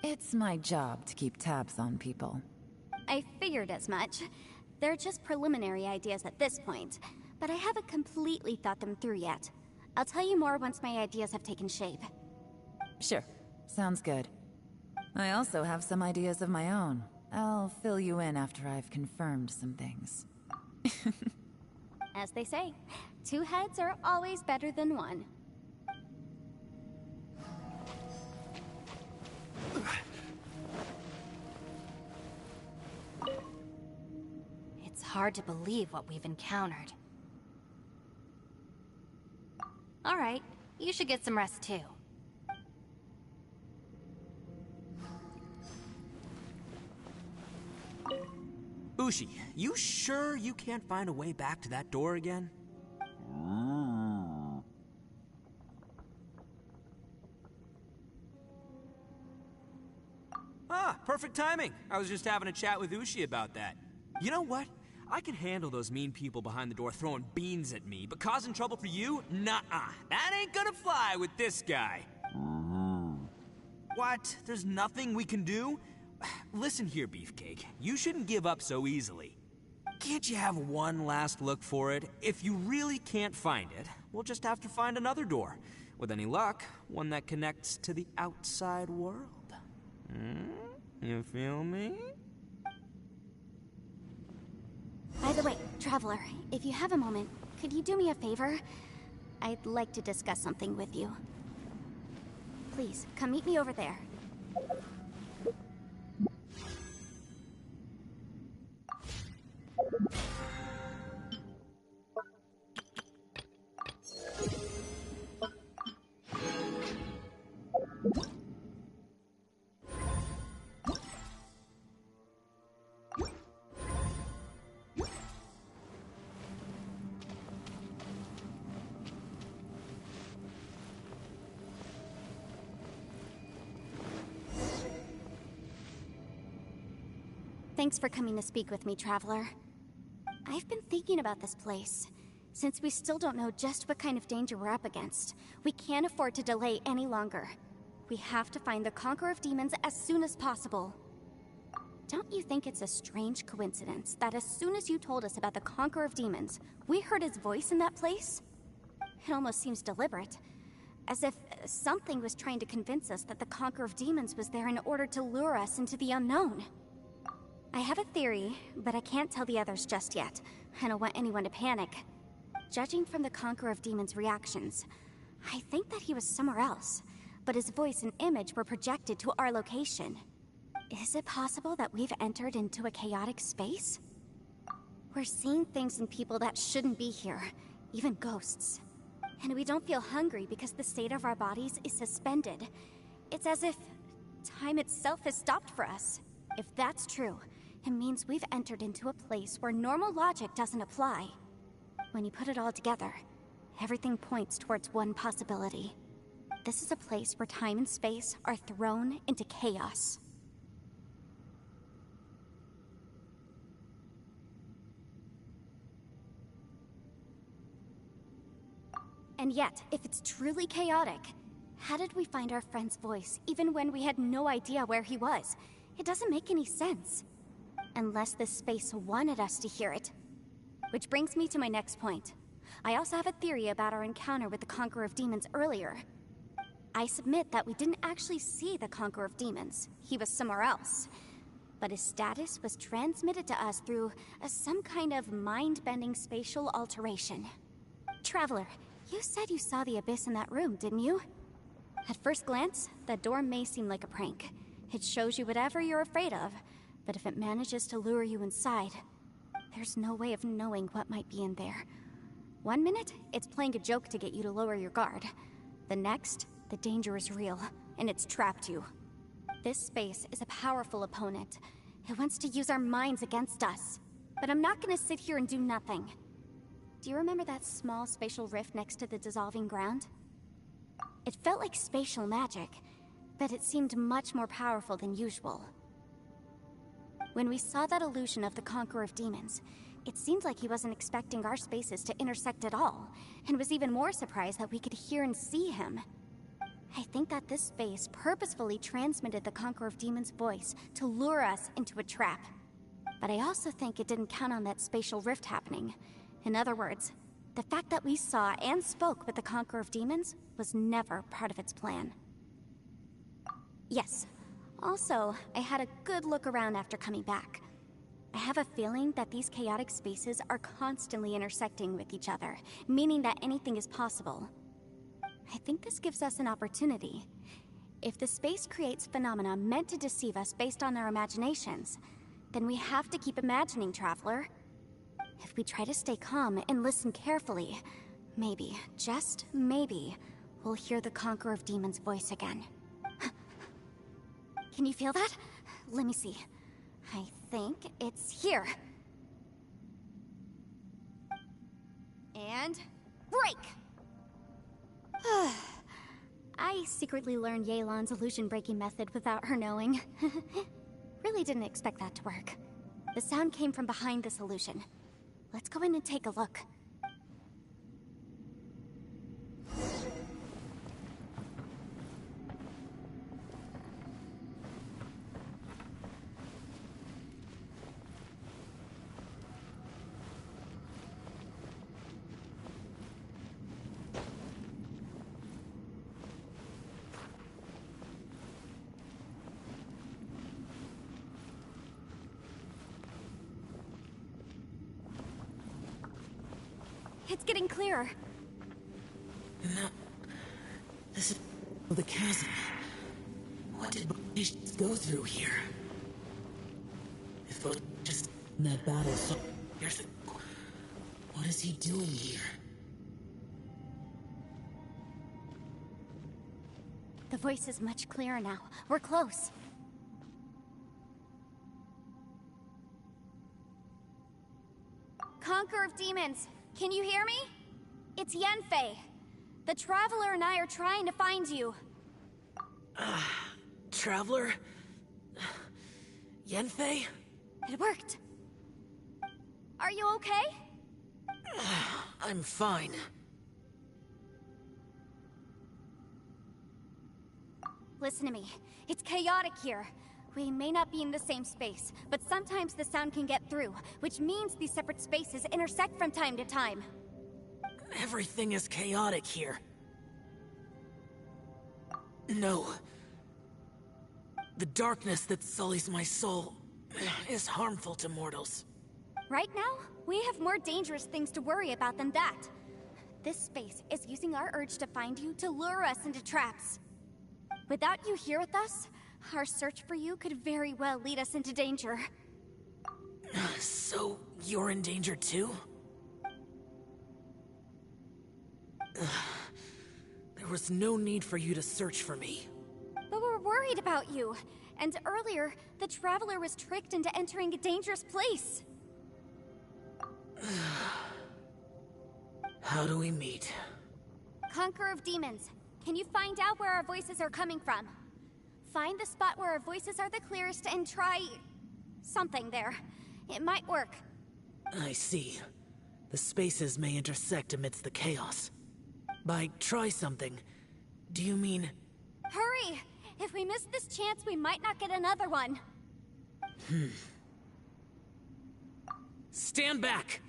It's my job to keep tabs on people. I figured as much. They're just preliminary ideas at this point, but I haven't completely thought them through yet. I'll tell you more once my ideas have taken shape. Sure. Sounds good. I also have some ideas of my own. I'll fill you in after I've confirmed some things. As they say, two heads are always better than one. It's hard to believe what we've encountered. All right, you should get some rest too. Ushi, you sure you can't find a way back to that door again? Ah, perfect timing. I was just having a chat with Ushi about that. You know what? I can handle those mean people behind the door throwing beans at me, but causing trouble for you? Nuh-uh. That ain't gonna fly with this guy. What? There's nothing we can do? Listen here, Beefcake. You shouldn't give up so easily. Can't you have one last look for it? If you really can't find it, we'll just have to find another door. With any luck, one that connects to the outside world. You feel me? By the way, Traveler, if you have a moment, could you do me a favor? I'd like to discuss something with you. Please, come meet me over there. Thanks for coming to speak with me, Traveler. I've been thinking about this place. Since we still don't know just what kind of danger we're up against, we can't afford to delay any longer. We have to find the Conqueror of Demons as soon as possible. Don't you think it's a strange coincidence that as soon as you told us about the Conqueror of Demons, we heard his voice in that place? It almost seems deliberate. As if something was trying to convince us that the Conqueror of Demons was there in order to lure us into the unknown. I have a theory, but I can't tell the others just yet. I don't want anyone to panic. Judging from the Conqueror of Demons' reactions, I think that he was somewhere else, but his voice and image were projected to our location. Is it possible that we've entered into a chaotic space? We're seeing things in people that shouldn't be here, even ghosts. And we don't feel hungry because the state of our bodies is suspended. It's as if time itself has stopped for us. If that's true, it means we've entered into a place where normal logic doesn't apply. When you put it all together, everything points towards one possibility. This is a place where time and space are thrown into chaos. And yet, if it's truly chaotic, how did we find our friend's voice even when we had no idea where he was? It doesn't make any sense. Unless this space wanted us to hear it. Which brings me to my next point. I also have a theory about our encounter with the Conqueror of Demons earlier. I submit that we didn't actually see the Conqueror of Demons. He was somewhere else. But his status was transmitted to us through some kind of mind-bending spatial alteration. Traveler, you said you saw the abyss in that room, didn't you? At first glance, that door may seem like a prank. It shows you whatever you're afraid of, but if it manages to lure you inside, there's no way of knowing what might be in there. One minute, it's playing a joke to get you to lower your guard. The next, the danger is real, and it's trapped you. This space is a powerful opponent. It wants to use our minds against us. But I'm not gonna sit here and do nothing. Do you remember that small spatial rift next to the dissolving ground? It felt like spatial magic, but it seemed much more powerful than usual. When we saw that illusion of the Conqueror of Demons, it seemed like he wasn't expecting our spaces to intersect at all, and was even more surprised that we could hear and see him. I think that this space purposefully transmitted the Conqueror of Demons' voice to lure us into a trap. But I also think it didn't count on that spatial rift happening. In other words, the fact that we saw and spoke with the Conqueror of Demons was never part of its plan. Yes. Also, I had a good look around after coming back. I have a feeling that these chaotic spaces are constantly intersecting with each other, meaning that anything is possible. I think this gives us an opportunity. If the space creates phenomena meant to deceive us based on our imaginations, then we have to keep imagining, Traveler. If we try to stay calm and listen carefully, maybe, just maybe, we'll hear the Conqueror of Demons' voice again. Can you feel that? Let me see. I think it's here. And break! I secretly learned Yelan's illusion-breaking method without her knowing. Really didn't expect that to work. The sound came from behind this illusion. Let's go in and take a look. It's getting clearer. No. This is the chasm. What did Baelish go through here? If Baelish just in that battle, so what is he doing here? The voice is much clearer now. We're close. Conqueror of Demons, can you hear me? It's Yenfei. The Traveler and I are trying to find you. Traveler? Yenfei? It worked. Are you okay? I'm fine. Listen to me. It's chaotic here. We may not be in the same space, but sometimes the sound can get through, which means these separate spaces intersect from time to time. Everything is chaotic here. No. The darkness that sullies my soul is harmful to mortals. Right now, we have more dangerous things to worry about than that. This space is using our urge to find you to lure us into traps. Without you here with us, our search for you could very well lead us into danger. So, you're in danger too? There was no need for you to search for me. But we're worried about you. And earlier, the Traveler was tricked into entering a dangerous place. How do we meet? Conqueror of Demons, can you find out where our voices are coming from? Find the spot where our voices are the clearest and try... something there. It might work. I see. The spaces may intersect amidst the chaos. By try something, do you mean... Hurry! If we miss this chance, we might not get another one. Stand back!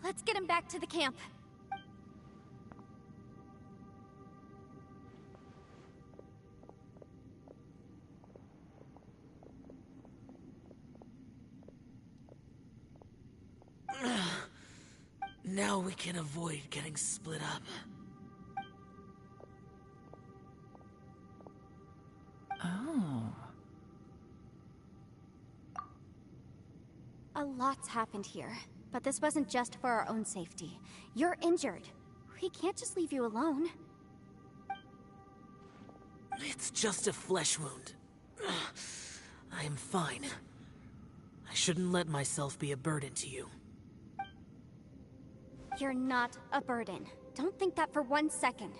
Let's get him back to the camp. Now we can avoid getting split up. Oh. A lot's happened here, but this wasn't just for our own safety. You're injured. We can't just leave you alone. It's just a flesh wound. I am fine. I shouldn't let myself be a burden to you. You're not a burden. Don't think that for 1 second.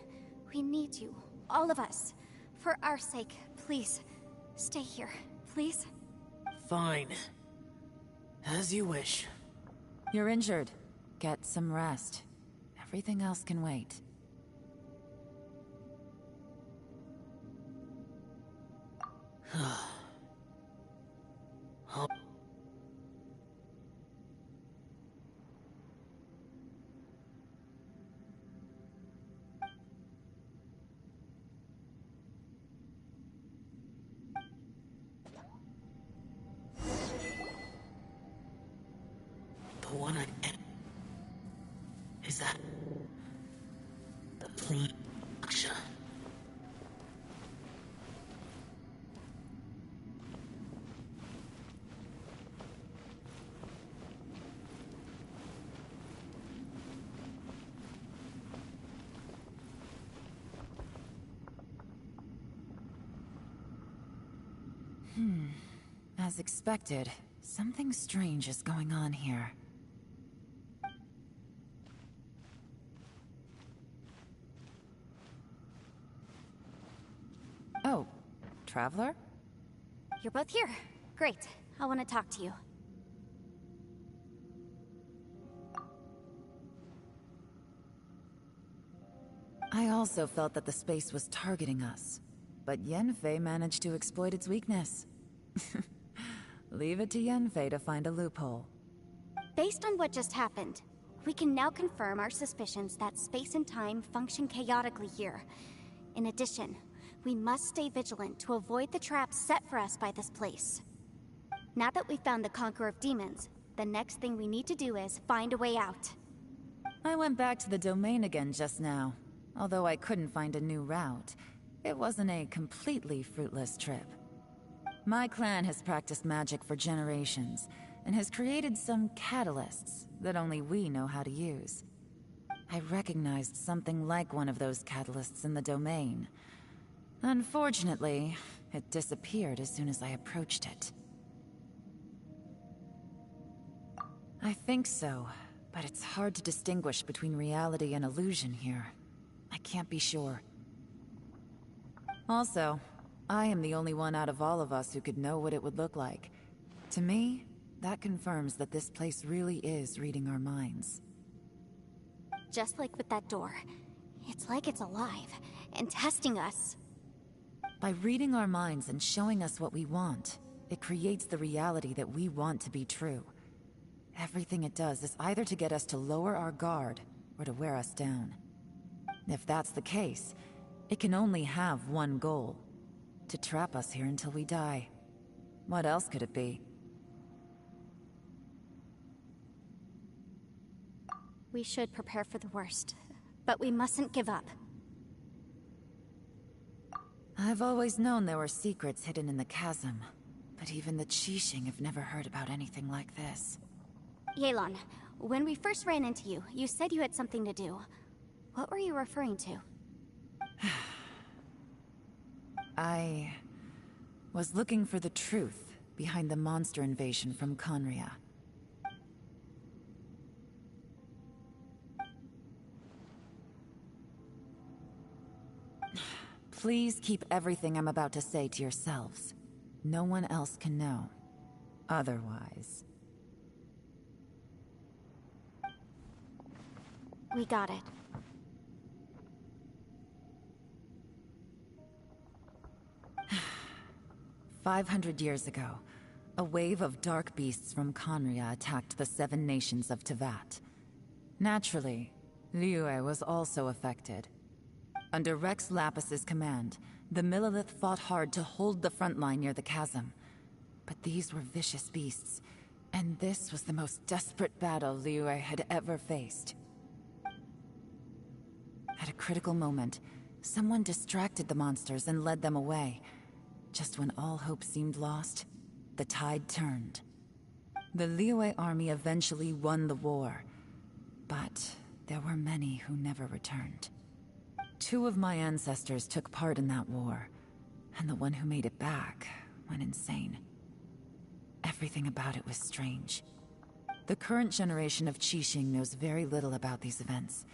We need you, all of us. For our sake, please, stay here, please. Fine. As you wish. You're injured. Get some rest. Everything else can wait. Oh. The one I... Is that... the Prime Aksha? As expected, something strange is going on here. Oh, Traveler? You're both here. Great. I want to talk to you. I also felt that the space was targeting us. but Yenfei managed to exploit its weakness. Leave it to Yenfei to find a loophole. Based on what just happened, we can now confirm our suspicions that space and time function chaotically here. In addition, we must stay vigilant to avoid the traps set for us by this place. Now that we've found the Conqueror of Demons, the next thing we need to do is find a way out. I went back to the domain again just now. Although I couldn't find a new route, it wasn't a completely fruitless trip. My clan has practiced magic for generations, and has created some catalysts that only we know how to use. I recognized something like one of those catalysts in the domain. Unfortunately, it disappeared as soon as I approached it. I think so, but it's hard to distinguish between reality and illusion here. I can't be sure. Also, I am the only one out of all of us who could know what it would look like. To me, that confirms that this place really is reading our minds. Just like with that door, it's like it's alive and testing us. By reading our minds and showing us what we want, it creates the reality that we want to be true. Everything it does is either to get us to lower our guard or to wear us down. If that's the case, it can only have one goal: to trap us here until we die. What else could it be? We should prepare for the worst, but we mustn't give up. I've always known there were secrets hidden in the chasm, but even the Qixing have never heard about anything like this. Yelan, when we first ran into you, you said you had something to do. What were you referring to? I was looking for the truth behind the monster invasion from Conria. Please keep everything I'm about to say to yourselves. No one else can know. Otherwise... We got it. "500 years ago, a wave of dark beasts from Conria attacked the 7 nations of Tevat. Naturally, Liyue was also affected. Under Rex Lapis's command, the Millelith fought hard to hold the front line near the chasm. But these were vicious beasts, and this was the most desperate battle Liyue had ever faced. At a critical moment, someone distracted the monsters and led them away. Just when all hope seemed lost, the tide turned. The Liyue army eventually won the war, but there were many who never returned. 2 of my ancestors took part in that war, and the one who made it back went insane. Everything about it was strange. The current generation of Qixing knows very little about these events,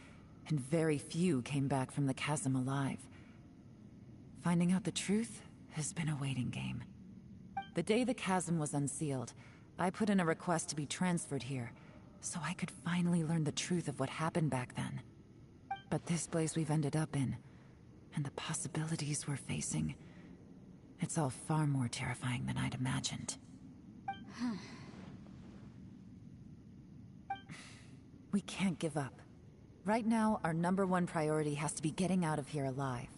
and very few came back from the chasm alive. Finding out the truth has been a waiting game. The day the chasm was unsealed, I put in a request to be transferred here, so I could finally learn the truth of what happened back then. But this place we've ended up in, and the possibilities we're facing, it's all far more terrifying than I'd imagined. We can't give up. Right now, our #1 priority has to be getting out of here alive.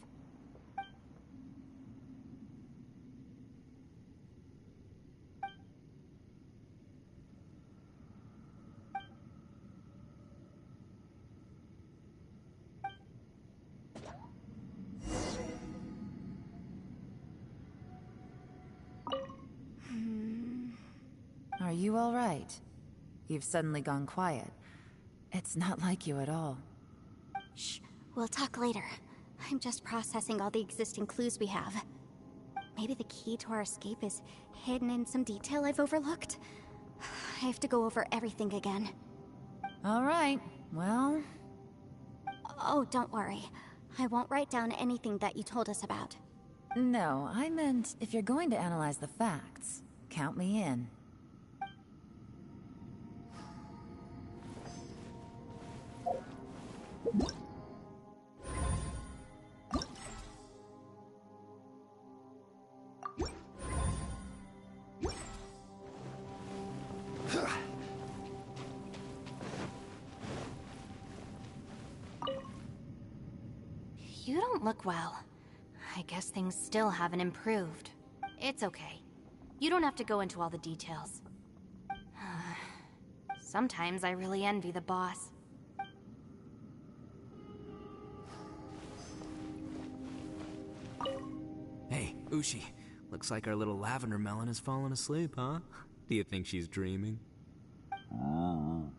Are you all right? You've suddenly gone quiet. It's not like you at all. Shh, we'll talk later. I'm just processing all the existing clues we have. Maybe the key to our escape is hidden in some detail I've overlooked. I have to go over everything again. All right, well... Oh, don't worry. I won't write down anything that you told us about. No, I meant if you're going to analyze the facts, count me in. You don't look well. I guess things still haven't improved. It's okay. You don't have to go into all the details. Sometimes I really envy the boss. Hey, Ushi. Looks like our little lavender melon has fallen asleep, huh? Do you think she's dreaming? Man,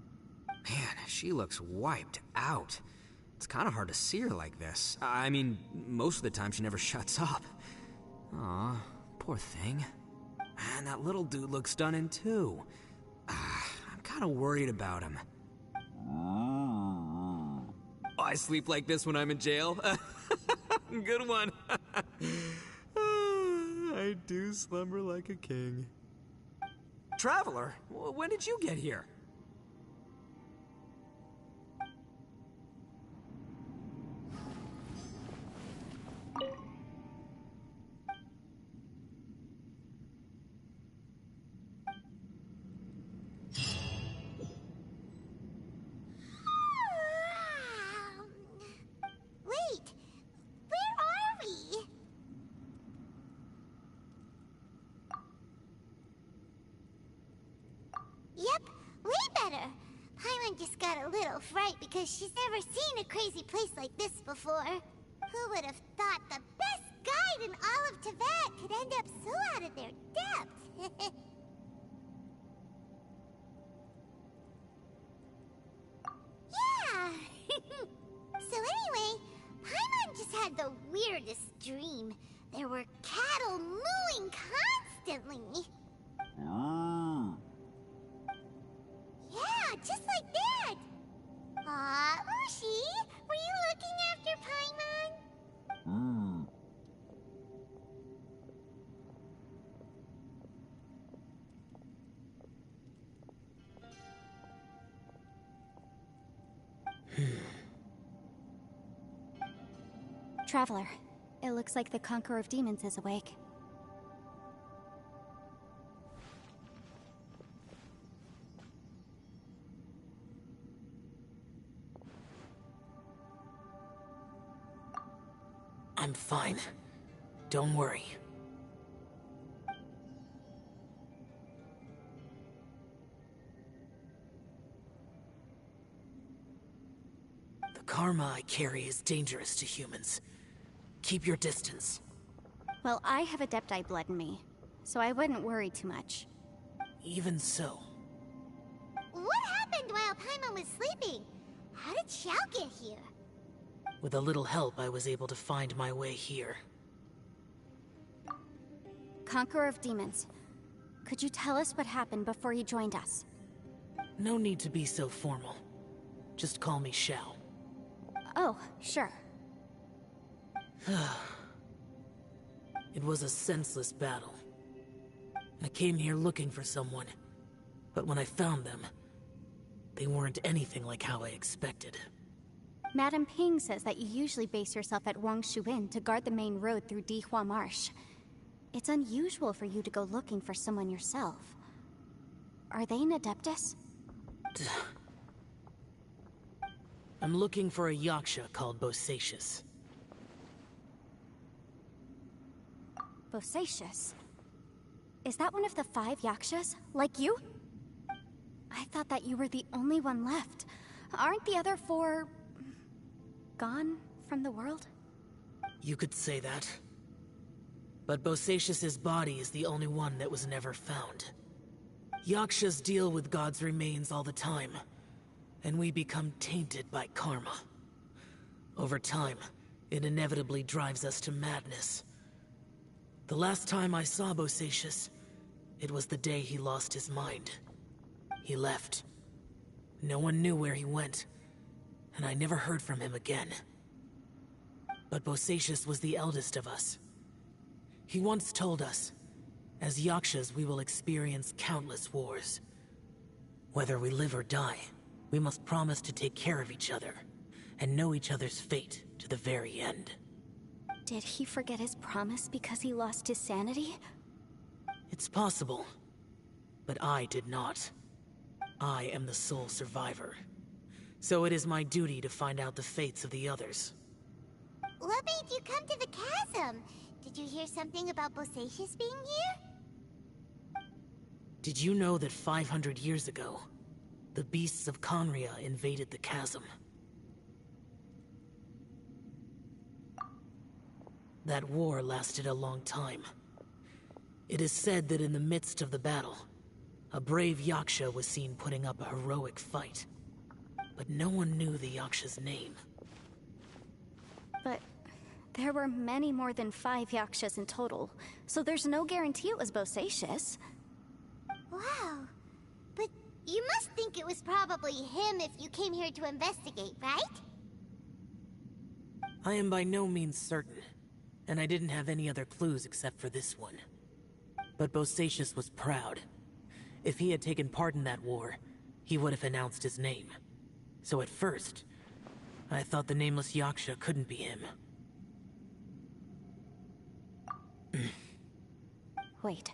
she looks wiped out. It's kind of hard to see her like this. I mean, most of the time she never shuts up. Aw, poor thing. And that little dude looks stunning too. I'm kind of worried about him. Oh, I sleep like this when I'm in jail? Good one. I do slumber like a king. Traveler, when did you get here? Wait, where are we? Yep, way better. Paimon just got a little fright because she's never seen a crazy place like this before. Who would have thought the best guide in all of Tibet could end up so out of their depth? Yeah! So anyway, Paimon just had the weirdest dream. There were cattle mooing constantly. Yeah, just like that. Aw, Ushi, were you looking after Paimon? Traveler, it looks like the Conqueror of Demons is awake. I'm fine. Don't worry. The karma I carry is dangerous to humans. Keep your distance. Well, I have Adepti blood in me, so I wouldn't worry too much. Even so. What happened while Paimon was sleeping? How did Xiao get here? With a little help, I was able to find my way here. Conqueror of Demons, could you tell us what happened before you joined us? No need to be so formal. Just call me Xiao. Oh, sure. It was a senseless battle. I came here looking for someone, but when I found them, they weren't anything like how I expected. Madame Ping says that you usually base yourself at Wangshu Inn to guard the main road through Dihua Marsh. It's unusual for you to go looking for someone yourself. Are they an Adeptus? I'm looking for a Yaksha called Bosacius. Bosacius? Is that one of the 5 Yakshas? Like you? I thought that you were the only one left. Aren't the other 4... gone from the world? You could say that. But Bosacius's body is the only one that was never found. Yakshas deal with God's remains all the time, and we become tainted by karma. Over time, it inevitably drives us to madness. The last time I saw Bosacius, it was the day he lost his mind. He left. No one knew where he went, and I never heard from him again. But Bosacius was the eldest of us. He once told us, as Yakshas we will experience countless wars. Whether we live or die, we must promise to take care of each other, and know each other's fate to the very end. Did he forget his promise because he lost his sanity? It's possible, but I did not. I am the sole survivor. So it is my duty to find out the fates of the others. what made you come to the chasm? Did you hear something about Bosacius being here? Did you know that 500 years ago, the beasts of Conria invaded the chasm? That war lasted a long time. It is said that in the midst of the battle, a brave Yaksha was seen putting up a heroic fight. But no one knew the Yaksha's name. But there were many more than 5 Yakshas in total, so there's no guarantee it was Bosacius. Wow. But you must think it was probably him if you came here to investigate, right? I am by no means certain, and I didn't have any other clues except for this one. But Bosacius was proud. If he had taken part in that war, he would have announced his name. So at first, I thought the nameless Yaksha couldn't be him. Wait,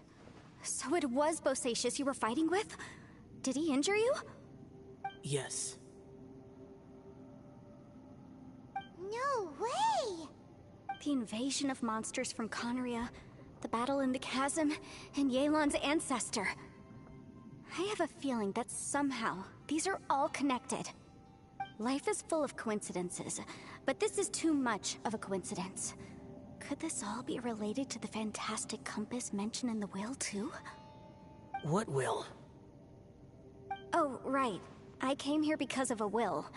so it was Bosacius you were fighting with? Did he injure you? Yes. No way! The invasion of monsters from Conria, the battle in the chasm, and Yelan's ancestor. I have a feeling that somehow these are all connected. Life is full of coincidences, but this is too much of a coincidence. Could this all be related to the fantastic compass mentioned in the will, too? What will? Oh, right. I came here because of a will.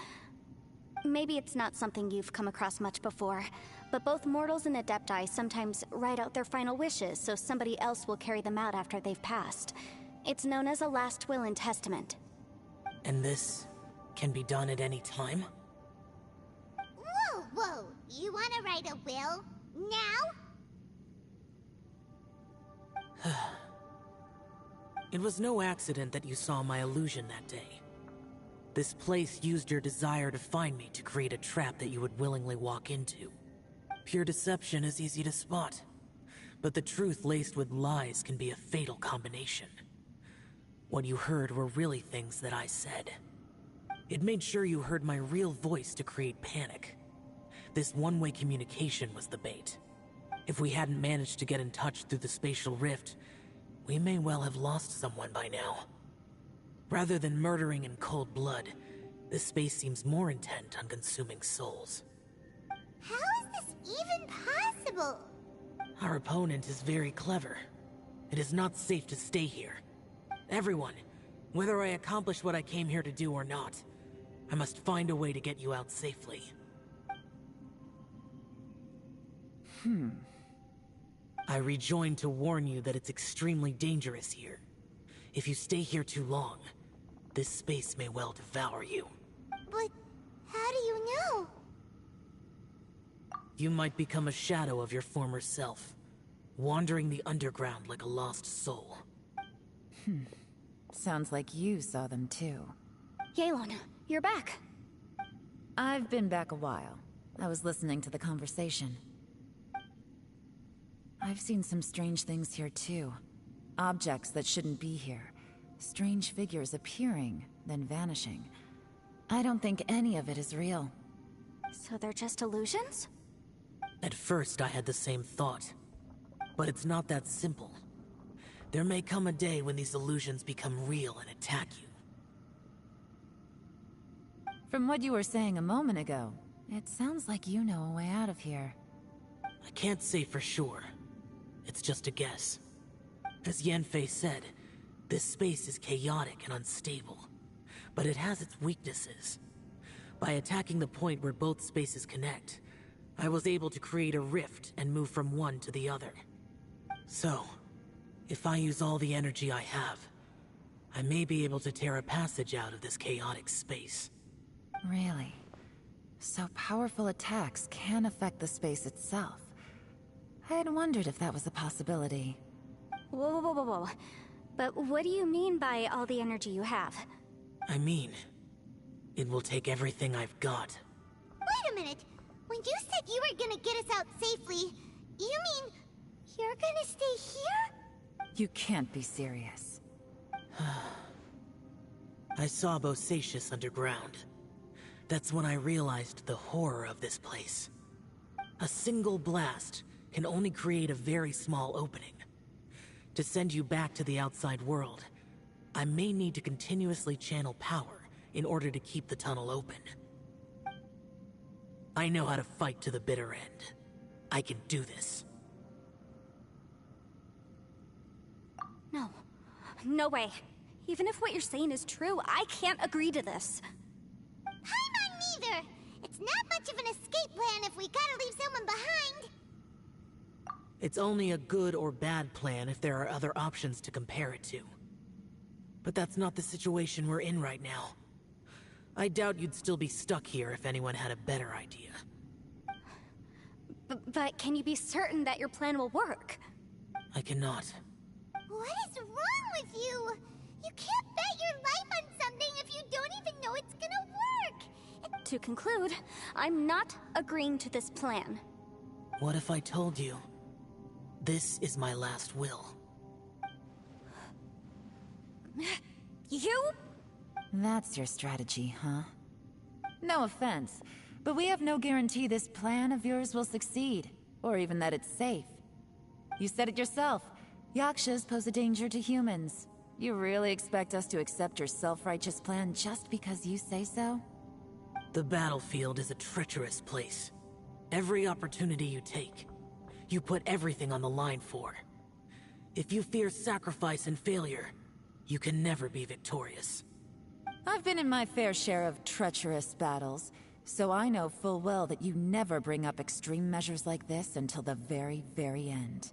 Maybe it's not something you've come across much before, but both mortals and Adepti sometimes write out their final wishes so somebody else will carry them out after they've passed. It's known as a last will and testament. And this can be done at any time? Whoa, whoa! You wanna write a will? Now? It was no accident that you saw my illusion that day. This place used your desire to find me to create a trap that you would willingly walk into. Pure deception is easy to spot, but the truth laced with lies can be a fatal combination. What you heard were really things that I said. It made sure you heard my real voice to create panic. This one-way communication was the bait. If we hadn't managed to get in touch through the spatial rift, we may well have lost someone by now. Rather than murdering in cold blood, this space seems more intent on consuming souls. How is this even possible? Our opponent is very clever. It is not safe to stay here. Everyone, whether I accomplish what I came here to do or not, I must find a way to get you out safely. I rejoined to warn you that it's extremely dangerous here. If you stay here too long, this space may well devour you. But how do you know? You might become a shadow of your former self, wandering the underground like a lost soul. Sounds like you saw them too. Yelan, you're back. I've been back a while. I was listening to the conversation. I've seen some strange things here too. Objects that shouldn't be here. Strange figures appearing, then vanishing. I don't think any of it is real. So they're just illusions? At first I had the same thought. But it's not that simple. There may come a day when these illusions become real and attack you. From what you were saying a moment ago, it sounds like you know a way out of here. I can't say for sure. It's just a guess. As Yanfei said, this space is chaotic and unstable, but it has its weaknesses. By attacking the point where both spaces connect, I was able to create a rift and move from one to the other. So, if I use all the energy I have, I may be able to tear a passage out of this chaotic space. Really? So powerful attacks can affect the space itself. I had wondered if that was a possibility. Whoa, whoa, whoa, whoa. But what do you mean by all the energy you have? I mean, it will take everything I've got. Wait a minute! When you said you were gonna get us out safely, you mean you're gonna stay here? You can't be serious. I saw Bosacius underground. That's when I realized the horror of this place. A single blast can only create a very small opening. To send you back to the outside world, I may need to continuously channel power in order to keep the tunnel open. I know how to fight to the bitter end. I can do this. No. No way. Even if what you're saying is true, I can't agree to this. I'm on neither. It's not much of an escape plan if we gotta leave someone behind. It's only a good or bad plan if there are other options to compare it to. But that's not the situation we're in right now. I doubt you'd still be stuck here if anyone had a better idea. But can you be certain that your plan will work? I cannot. What is wrong with you? You can't bet your life on something if you don't even know it's gonna work. To conclude, I'm not agreeing to this plan. What if I told you? This is my last will. You? That's your strategy, huh? No offense, but we have no guarantee this plan of yours will succeed, or even that it's safe. You said it yourself. Yakshas pose a danger to humans. You really expect us to accept your self-righteous plan just because you say so? The battlefield is a treacherous place. Every opportunity you take, you put everything on the line for. If you fear sacrifice and failure, you can never be victorious. I've been in my fair share of treacherous battles, so I know full well that you never bring up extreme measures like this until the very, very end.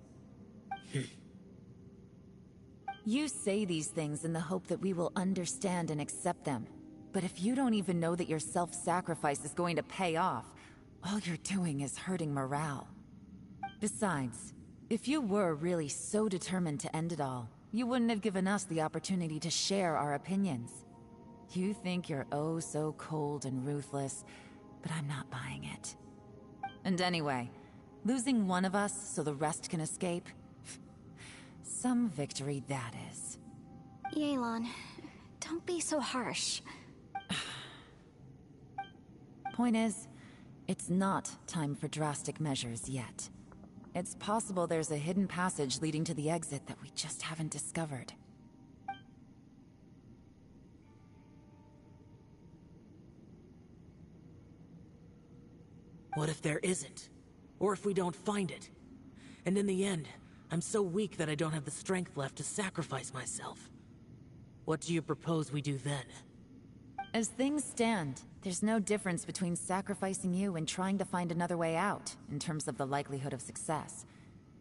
You say these things in the hope that we will understand and accept them. But if you don't even know that your self-sacrifice is going to pay off, all you're doing is hurting morale. Besides, if you were really so determined to end it all, you wouldn't have given us the opportunity to share our opinions. You think you're oh so cold and ruthless, but I'm not buying it. And anyway, losing one of us so the rest can escape? Some victory that is. Yelan, don't be so harsh. Point is, it's not time for drastic measures yet. It's possible there's a hidden passage leading to the exit that we just haven't discovered. What if there isn't? Or if we don't find it? And in the end, I'm so weak that I don't have the strength left to sacrifice myself. What do you propose we do then? As things stand, there's no difference between sacrificing you and trying to find another way out, in terms of the likelihood of success.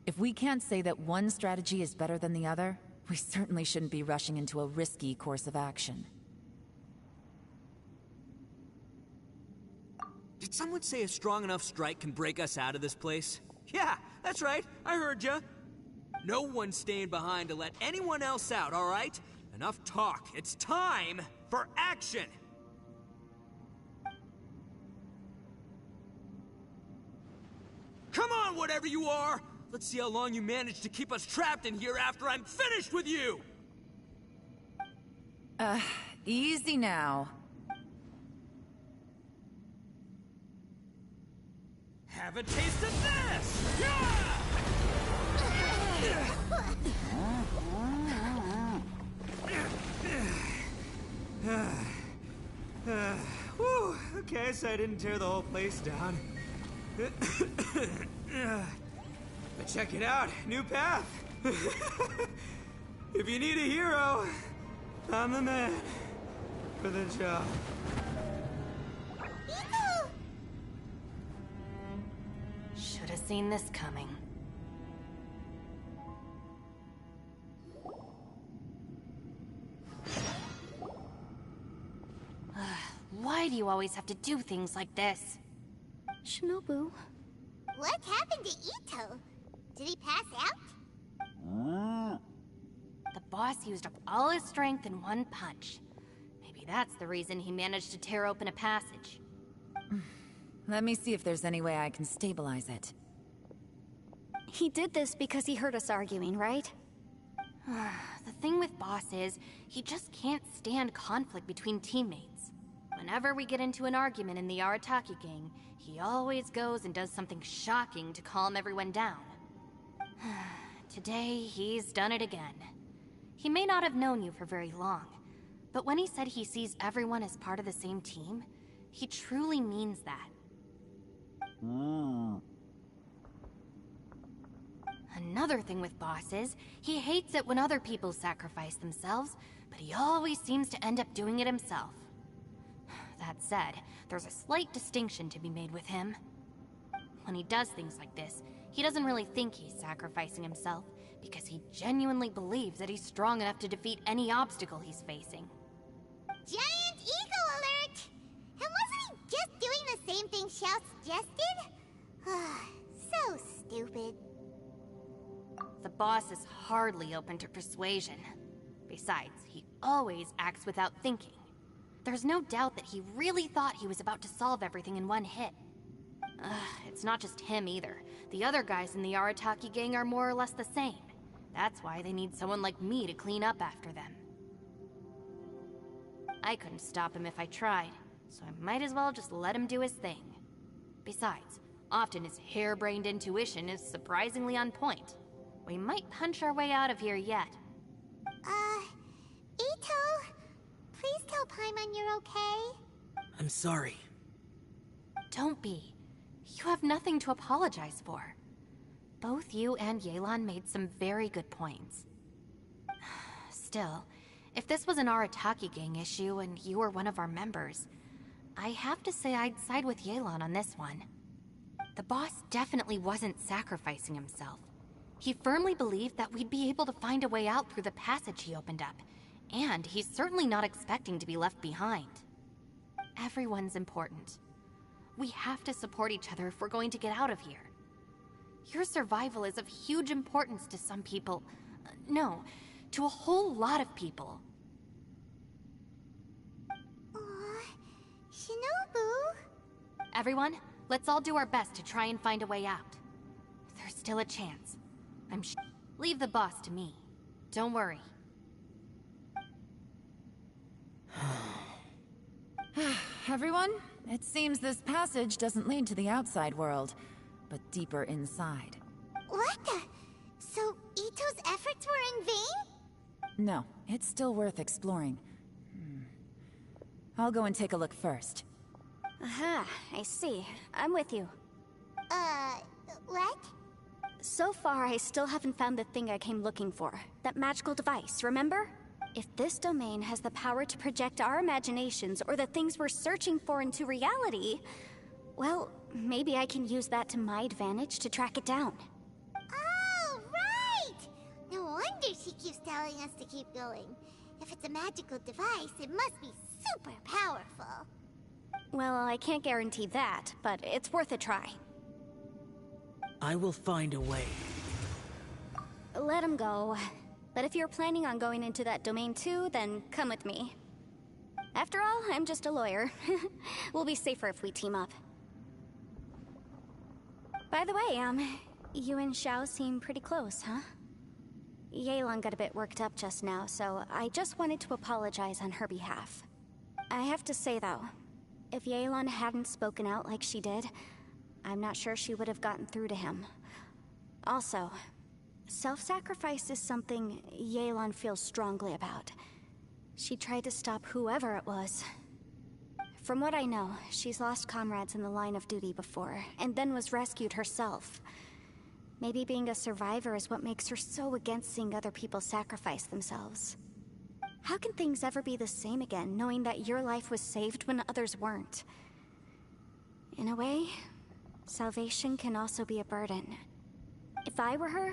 If we can't say that one strategy is better than the other, we certainly shouldn't be rushing into a risky course of action. Did someone say a strong enough strike can break us out of this place? Yeah, that's right, I heard ya. No one's staying behind to let anyone else out, all right? Enough talk. It's time for action! Come on, whatever you are! Let's see how long you manage to keep us trapped in here after I'm finished with you! Easy now. Have a taste of this! Yeah! Whew, okay, so I didn't tear the whole place down. But check it out, new path. If you need a hero, I'm the man for the job. Should have seen this coming. Why do you always have to do things like this? Shinobu. What happened to Ito? Did he pass out? The boss used up all his strength in one punch. Maybe that's the reason he managed to tear open a passage. Let me see if there's any way I can stabilize it. He did this because he heard us arguing, right? The thing with Boss is, he just can't stand conflict between teammates. whenever we get into an argument in the Arataki gang, he always goes and does something shocking to calm everyone down. Today, he's done it again. He may not have known you for very long, but when he said he sees everyone as part of the same team, he truly means that. Another thing with Boss is, he hates it when other people sacrifice themselves, but he always seems to end up doing it himself. That said, there's a slight distinction to be made with him. When he does things like this, he doesn't really think he's sacrificing himself, because he genuinely believes that he's strong enough to defeat any obstacle he's facing. Giant ego alert! And wasn't he just doing the same thing Xiao suggested? So stupid. The boss is hardly open to persuasion. Besides, he always acts without thinking. There's no doubt that he really thought he was about to solve everything in one hit. It's not just him either. The other guys in the Arataki gang are more or less the same. That's why they need someone like me to clean up after them. I couldn't stop him if I tried, so I might as well just let him do his thing. Besides, often his harebrained intuition is surprisingly on point. We might punch our way out of here yet. Ito, please tell Paimon you're okay. I'm sorry. Don't be. You have nothing to apologize for. Both you and Yelan made some very good points. Still, if this was an Arataki gang issue and you were one of our members, I have to say I'd side with Yelan on this one. The boss definitely wasn't sacrificing himself. He firmly believed that we'd be able to find a way out through the passage he opened up, and he's certainly not expecting to be left behind. Everyone's important. We have to support each other if we're going to get out of here. Your survival is of huge importance to some people. No, to a whole lot of people. Aw, Shinobu? Everyone, let's all do our best to try and find a way out. There's still a chance. Leave the boss to me. Don't worry. Everyone, it seems this passage doesn't lead to the outside world, but deeper inside. What the? So Ito's efforts were in vain? No, it's still worth exploring. I'll go and take a look first. Aha, I see. I'm with you. What? So far, I still haven't found the thing I came looking for. That magical device, remember? If this domain has the power to project our imaginations or the things we're searching for into reality, well, maybe I can use that to my advantage to track it down. Oh, right! No wonder she keeps telling us to keep going. If it's a magical device, it must be super powerful. Well, I can't guarantee that, but it's worth a try. I will find a way. Let him go. But if you're planning on going into that domain too, then come with me. After all, I'm just a lawyer. We'll be safer if we team up. By the way, you and Xiao seem pretty close, huh? Yelan got a bit worked up just now, so I just wanted to apologize on her behalf. I have to say though, if Yelan hadn't spoken out like she did, I'm not sure she would have gotten through to him. Also, self-sacrifice is something Yelan feels strongly about. She tried to stop whoever it was. From what I know, she's lost comrades in the line of duty before, and then was rescued herself. Maybe being a survivor is what makes her so against seeing other people sacrifice themselves. How can things ever be the same again, knowing that your life was saved when others weren't? In a way, salvation can also be a burden. If I were her,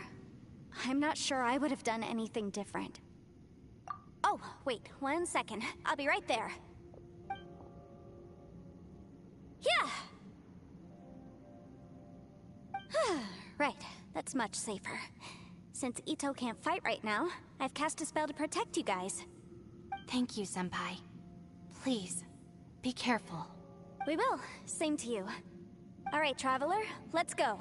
I'm not sure I would have done anything different. Oh, wait, 1 second. I'll be right there. Yeah! Right, that's much safer. Since Ito can't fight right now, I've cast a spell to protect you guys. Thank you, Senpai. Please, be careful. We will. Same to you. All right, Traveler, let's go.